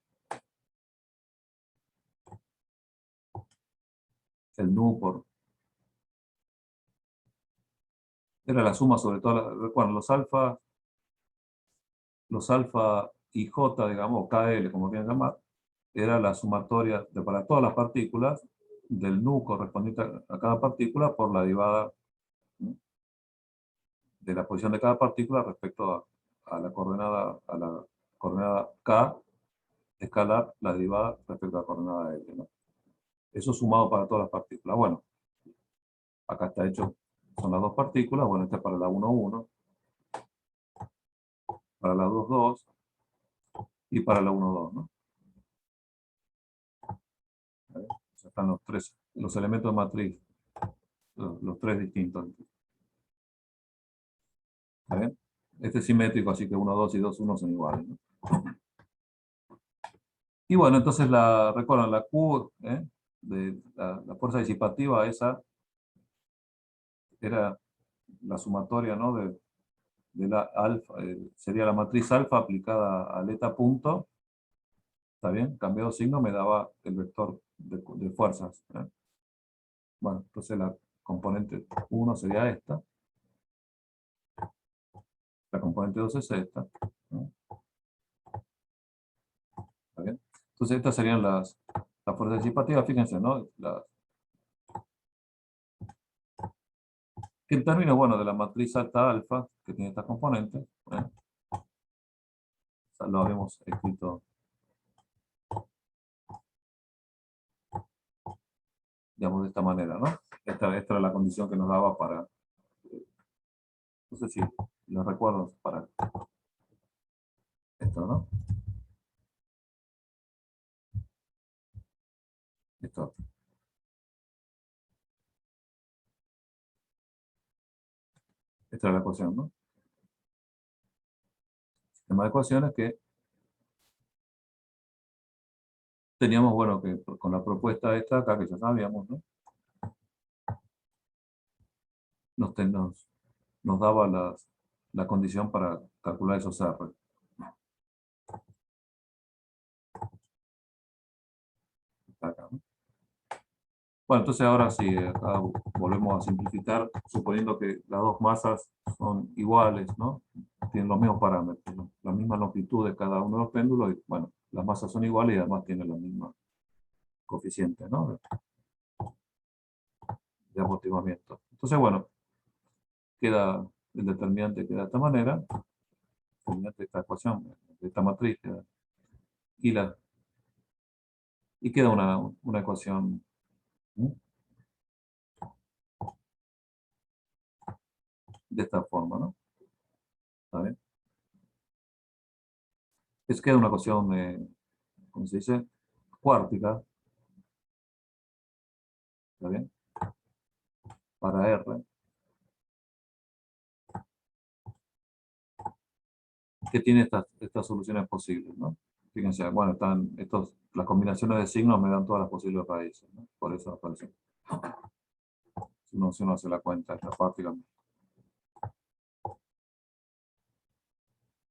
Speaker 1: El nu era la suma sobre todo, recuerden, los alfa y j, digamos, o KL, como quieran llamar, era la sumatoria para todas las partículas del nu correspondiente a cada partícula por la derivada, ¿no?, de la posición de cada partícula respecto a la coordenada K escalar, la derivada respecto a la coordenada L, ¿no? Eso sumado para todas las partículas. Bueno, acá está hecho, son las dos partículas, bueno, este es para la 1,1, para la 2,2 y para la 1,2, ¿no? Están los elementos de matriz, los tres distintos. ¿Está bien? Este es simétrico, así que 1,2 y 2,1 son iguales, ¿no? Y bueno, entonces recuerdan, la Q, de la fuerza disipativa, esa era la sumatoria, ¿no?, de la alfa, sería la matriz alfa aplicada al eta punto, ¿está bien? Cambiado signo me daba el vector de fuerzas, ¿eh? Bueno, entonces la componente 1 sería esta, la componente 2 es esta, ¿no? ¿Está bien? Entonces estas serían las fuerzas disipativas, fíjense, ¿no? Que en términos, bueno, de la matriz alta alfa, que tiene estas componentes, lo habíamos escrito, digamos, de esta manera, ¿no? Esta era la condición que nos daba para, no sé si lo recuerdo, para esto, ¿no? Esto. Esta era la ecuación, ¿no? Sistema de ecuaciones que teníamos, bueno, que con la propuesta esta acá, que ya sabíamos, ¿no?, nos daba la condición para calcular esos R. Está acá, ¿no? Bueno, entonces ahora sí, acá volvemos a simplificar, suponiendo que las dos masas son iguales, ¿no? Tienen los mismos parámetros, ¿no?, la misma longitud de cada uno de los péndulos, y bueno, las masas son iguales y además tienen la misma coeficiente, ¿no?, de amortiguamiento. Entonces, bueno, el determinante queda de esta manera, el determinante de esta ecuación, de esta matriz, y, y queda una ecuación, ¿sí?, de esta forma, ¿no? ¿Está bien? Queda una ecuación, ¿cómo se dice?, cuártica, ¿está bien?, para R, que tiene estas soluciones posibles, ¿no? Fíjense, bueno, las combinaciones de signos me dan todas las posibles raíces, ¿no? Por eso aparece. Si uno hace la cuenta, esta práctica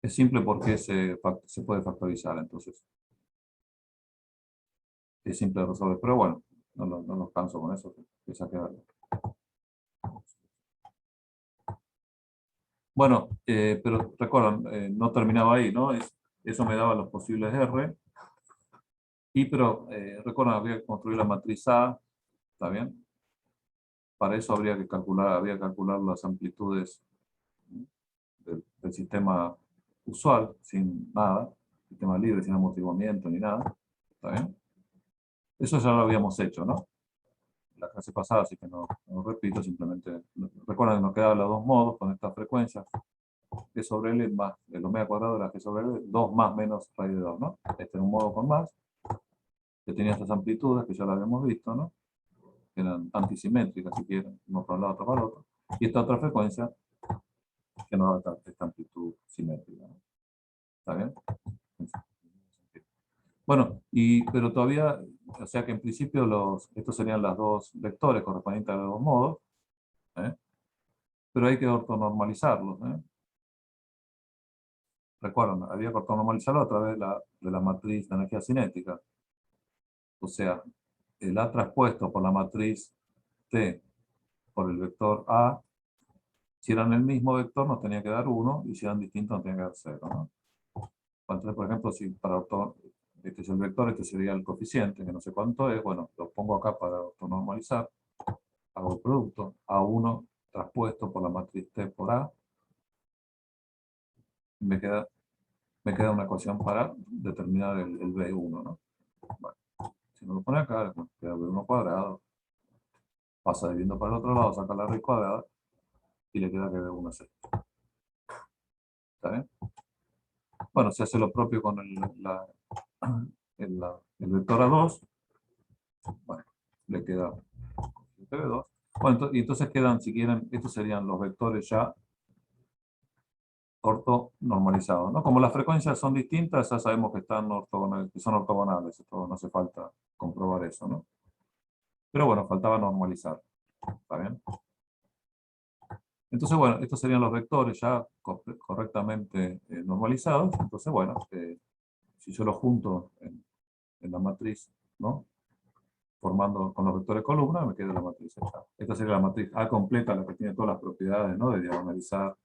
Speaker 1: es simple porque se puede factorizar, entonces es simple de resolver, pero bueno, no nos canso con eso, que saque algo. Bueno, pero recuerdan, no terminaba ahí, ¿no? Eso me daba los posibles R, pero recuerdan, había que construir la matriz A, ¿está bien? Para eso habría que calcular las amplitudes del sistema usual, sin nada, sistema libre, sin amortiguamiento ni nada, ¿está bien? Eso ya lo habíamos hecho, ¿no?, la clase pasada, así que no repito, simplemente recuerden que nos quedaban los dos modos con estas frecuencias, G sobre L más el omega cuadrado de la G sobre L, 2 más menos raíz de 2, ¿no? Este es un modo con más, que tenía estas amplitudes que ya lo habíamos visto, ¿no?, que eran antisimétricas, si quieren, uno para un lado, otro para el otro, y esta otra frecuencia que nos da esta amplitud simétrica, ¿no? ¿Está bien? Bueno, pero todavía, o sea que en principio estos serían las dos vectores correspondientes a los dos modos, ¿eh? Pero hay que ortonormalizarlos, ¿eh? Recuerden, había que ortonormalizarlo a través de la matriz de energía cinética. O sea, el A transpuesto por la matriz T por el vector A, si eran el mismo vector nos tenía que dar 1, y si eran distintos nos tenía que dar 0, ¿no? Entonces, por ejemplo, si este es el vector, este sería el coeficiente, que no sé cuánto es, bueno, lo pongo acá para ortonormalizar, hago el producto, A1 transpuesto por la matriz T por A, y me queda una ecuación para determinar el B1, ¿no? Bueno, si uno lo pone acá, queda B1 cuadrado, pasa dividiendo para el otro lado, saca la raíz cuadrada, y le queda que B1 es esto. ¿Está bien? Bueno, se hace lo propio con el vector A2, bueno, le queda B2. Bueno, y entonces quedan, si quieren, estos serían los vectores ya ortonormalizados, ¿no? Como las frecuencias son distintas, ya sabemos que que son ortogonales, esto no hace falta comprobar eso, ¿no? Pero bueno, faltaba normalizar, ¿está bien? Entonces, bueno, estos serían los vectores ya correctamente normalizados. Entonces, bueno, si yo los junto en la matriz, ¿no? Formando con los vectores columna, me queda la matriz esta. Esta sería la matriz A completa, la que tiene todas las propiedades, ¿no? De diagonalizar,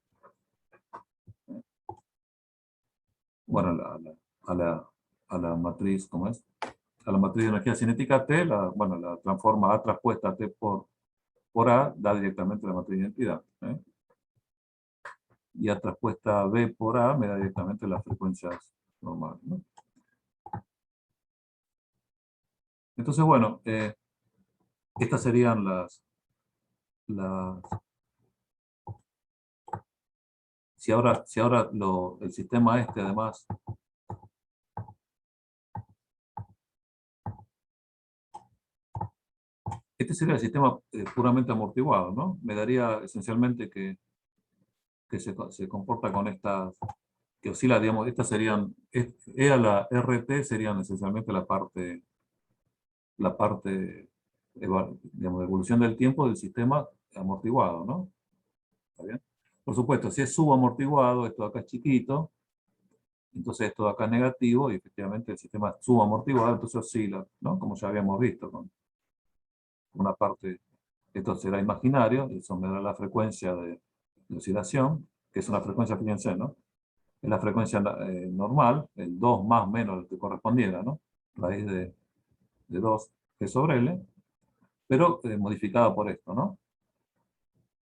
Speaker 1: bueno, a la matriz, ¿cómo es? A la matriz de energía cinética T, bueno, la transforma A transpuesta T por A, da directamente la matriz de identidad, ¿eh? Y A transpuesta B por A me da directamente las frecuencias normales, ¿no? Entonces, bueno, estas serían las si ahora el sistema además, este sería el sistema puramente amortiguado, ¿no? Me daría esencialmente que se comporta con estas, que oscila, digamos, estas serían, E a la RT serían esencialmente la parte digamos, de evolución del tiempo del sistema amortiguado, ¿no? ¿Está bien? Por supuesto, si es subamortiguado, esto de acá es chiquito, entonces esto de acá es negativo, y efectivamente el sistema subamortiguado, entonces oscila, ¿no? Como ya habíamos visto, con una parte, esto será imaginario, eso me dará la frecuencia de oscilación, que es una frecuencia, fíjense, ¿no? Es la frecuencia normal, el 2 más menos el que correspondiera, ¿no? Raíz de 2 G sobre L, pero modificada por esto, ¿no?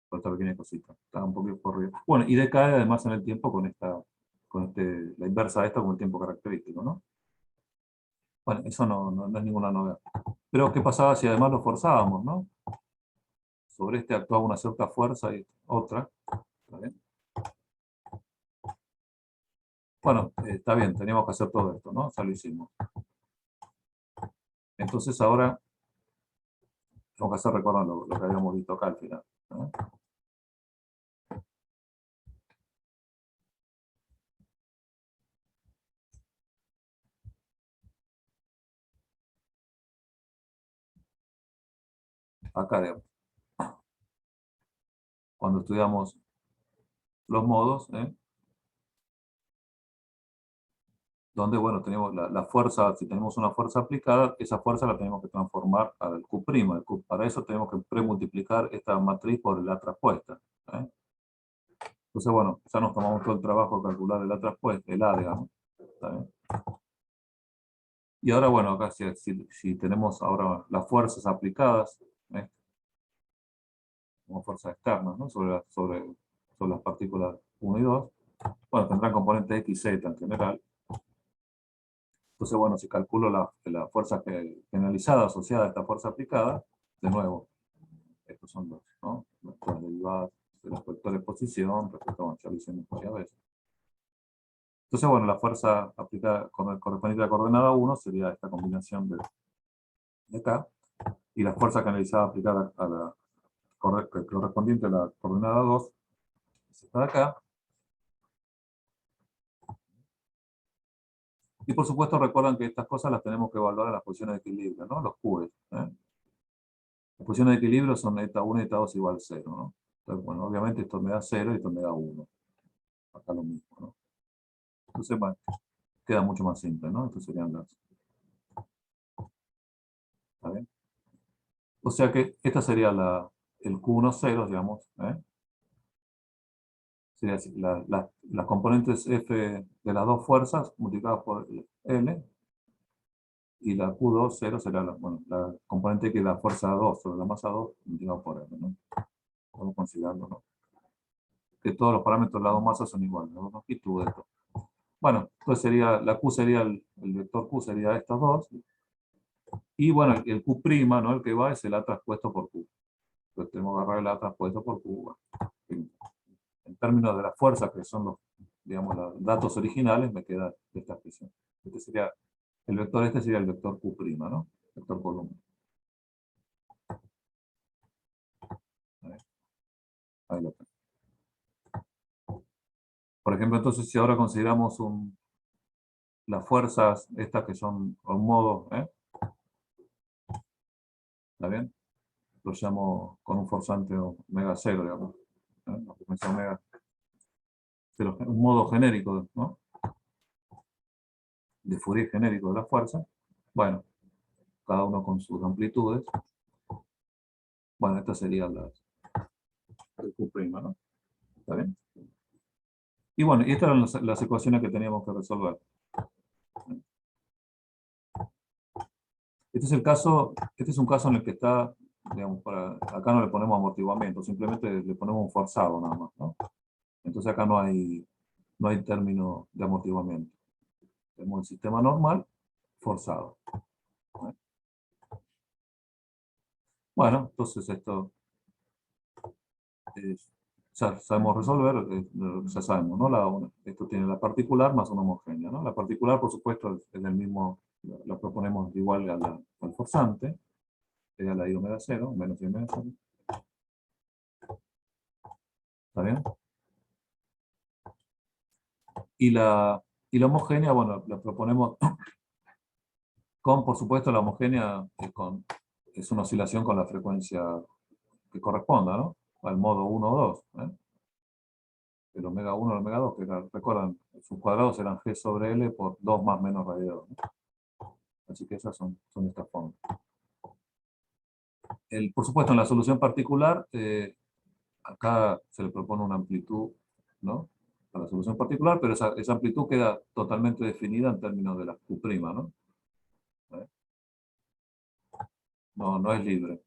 Speaker 1: Por esta pequeña cosita. Está un poquito corrido. Bueno, y decae además en el tiempo la inversa de esto con el tiempo característico, ¿no? Bueno, eso no es ninguna novedad. Pero, ¿qué pasaba si además lo forzábamos, ¿no? Sobre este actuaba una cierta fuerza y otra. ¿Está bien? Bueno, está bien, teníamos que hacer todo esto, ¿no? Ya lo hicimos. Entonces ahora tengo que hacer, recuerdan lo que habíamos visto acá al final, ¿no? Acá, digamos, cuando estudiamos los modos, donde, bueno, tenemos la fuerza, si tenemos una fuerza aplicada, esa fuerza la tenemos que transformar al Q'. Para eso tenemos que premultiplicar esta matriz por la traspuesta, ¿eh? Entonces, bueno, ya nos tomamos todo el trabajo de calcular el A traspuesta, el A, digamos. ¿Está bien? Y ahora, bueno, acá si tenemos ahora las fuerzas aplicadas, ¿eh? Como fuerzas externas, ¿no? Sobre las partículas 1 y 2, bueno, tendrán componentes X, Z en general. Entonces, bueno, si calculo la fuerza generalizada asociada a esta fuerza aplicada, de nuevo, estos son ¿no? Nuestras derivadas de los vectores de posición, respecto, ya lo hicimos varias veces. Entonces, bueno, la fuerza aplicada correspondiente a la coordenada 1 sería esta combinación de acá, y la fuerza canalizada aplicada a la correspondiente a la coordenada 2 es esta de acá. Y por supuesto recuerdan que estas cosas las tenemos que evaluar en las posiciones de equilibrio, ¿no? Los Qs. ¿Eh? Las posiciones de equilibrio son eta 1 y eta 2 igual a 0, ¿no? Entonces, bueno, obviamente esto me da 0 y esto me da 1. Acá lo mismo, ¿no? Entonces, bueno, queda mucho más simple, ¿no? Estos serían las... ¿Está bien? O sea que esta sería el Q1 0, digamos, ¿eh? Sería así, las componentes F de las dos fuerzas multiplicadas por L, y la Q2 0 será bueno, la componente que es la fuerza 2 sobre la masa 2 multiplicado por L, ¿no? Estamos considerando, ¿no? Que todos los parámetros de las dos masas son iguales, la longitud de esto. Bueno, entonces sería, la Q sería, el vector Q sería estas dos, y bueno, el Q', ¿no? El que va es el A transpuesto por Q. Entonces tenemos que agarrar el A transpuesto por Q. Bueno, en términos de las fuerzas, que son los, digamos, los datos originales, me queda esta expresión. Este sería, el vector este sería el vector Q', ¿no? Vector columna. Ahí lo tengo. Por ejemplo, entonces, si ahora consideramos las fuerzas, estas que son a un modo, ¿está bien? Lo llamo con un forzante omega 0, digamos. La frecuencia omega, pero un modo genérico, ¿no? De Fourier genérico de la fuerza. Bueno, cada uno con sus amplitudes. Bueno, estas serían el Q', ¿no? ¿Está bien? Y bueno, y estas eran las ecuaciones que teníamos que resolver. Este es un caso en el que está, digamos, acá no le ponemos amortiguamiento, simplemente le ponemos un forzado nada más, ¿no? Entonces acá no hay término de amortiguamiento. Tenemos el sistema normal forzado. Bueno, entonces esto sabemos resolver, ya sabemos, ¿no? Esto tiene la particular más una homogénea, ¿no? La particular, por supuesto, es del mismo, la proponemos igual al forzante, sería la I omega 0, menos I omega 0. ¿Está bien? Y la homogénea, bueno, la proponemos con, por supuesto, la homogénea es una oscilación con la frecuencia que corresponda, ¿no? Al modo 1 o 2. El omega 1 y el omega 2, que recuerdan, sus cuadrados eran G sobre L por 2 más menos radiados, ¿no? Así que esas son estas formas. Por supuesto, en la solución particular, acá se le propone una amplitud, ¿no? Para la solución particular, pero esa amplitud queda totalmente definida en términos de la Q', ¿no? No es libre.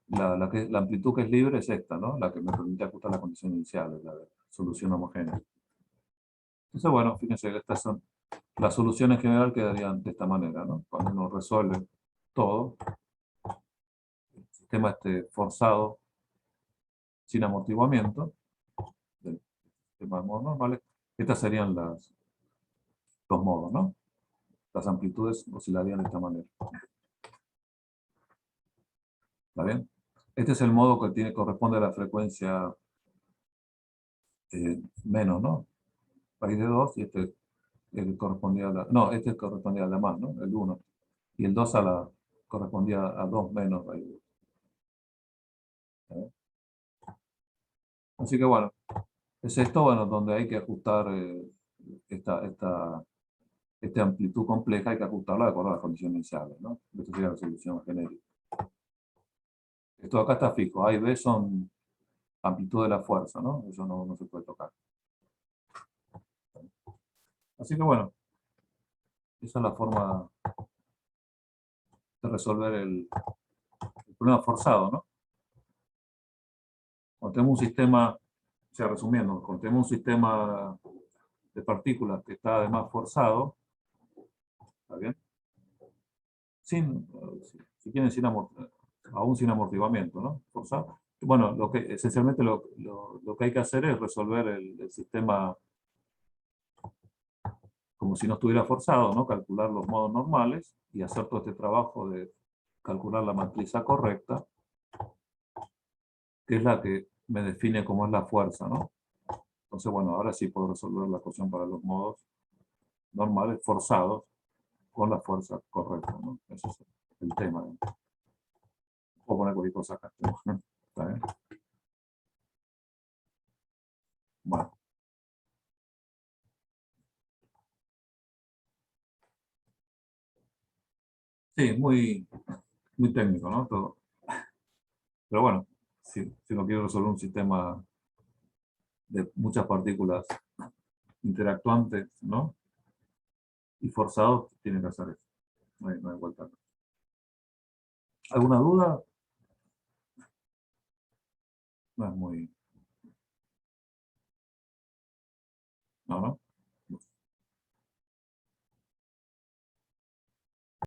Speaker 1: La amplitud que es libre es esta, ¿no? La que me permite ajustar la condición inicial, la de solución homogénea. Entonces, bueno, fíjense, estas son las soluciones en general quedarían de esta manera, ¿no? Cuando uno resuelve todo, el sistema forzado, sin amortiguamiento, del sistema de modos normales, estas serían los modos, ¿no? Las amplitudes oscilarían de esta manera. ¿Está bien? Este es el modo que corresponde a la frecuencia menos, ¿no? Raíz de 2, y este correspondía a la... No, este correspondía a la más, ¿no? El 1. Y el 2 correspondía a 2 menos raíz de 2. Así que bueno, es esto, bueno, donde hay que ajustar esta amplitud compleja, hay que ajustarla de acuerdo a las condiciones iniciales, ¿no? Esta sería la solución genérica. Esto acá está fijo, A y B son amplitud de la fuerza, ¿no? Eso no se puede tocar. Así que bueno, esa es la forma de resolver el problema forzado, ¿no? Cuando tenemos un sistema, o sea, resumiendo, cuando tenemos un sistema de partículas que está además forzado, ¿está bien? Si quieren, aún sin amortiguamiento, ¿no? Forzado. Bueno, esencialmente lo que hay que hacer es resolver el sistema como si no estuviera forzado, ¿no? Calcular los modos normales y hacer todo este trabajo de calcular la matriz A correcta, que es la que me define cómo es la fuerza, ¿no? Entonces, bueno, ahora sí puedo resolver la ecuación para los modos normales forzados con la fuerza correcta, ¿no? Ese es el tema, ¿no? O poner cualquier cosa acá, ¿no? ¿Está bien? Bueno. Sí, muy técnico, ¿no? Todo. Pero bueno, si no quiero resolver un sistema de muchas partículas interactuantes, ¿no? Y forzados, tiene que hacer eso. No hay vuelta. ¿Alguna duda? No es muy... No, ¿no?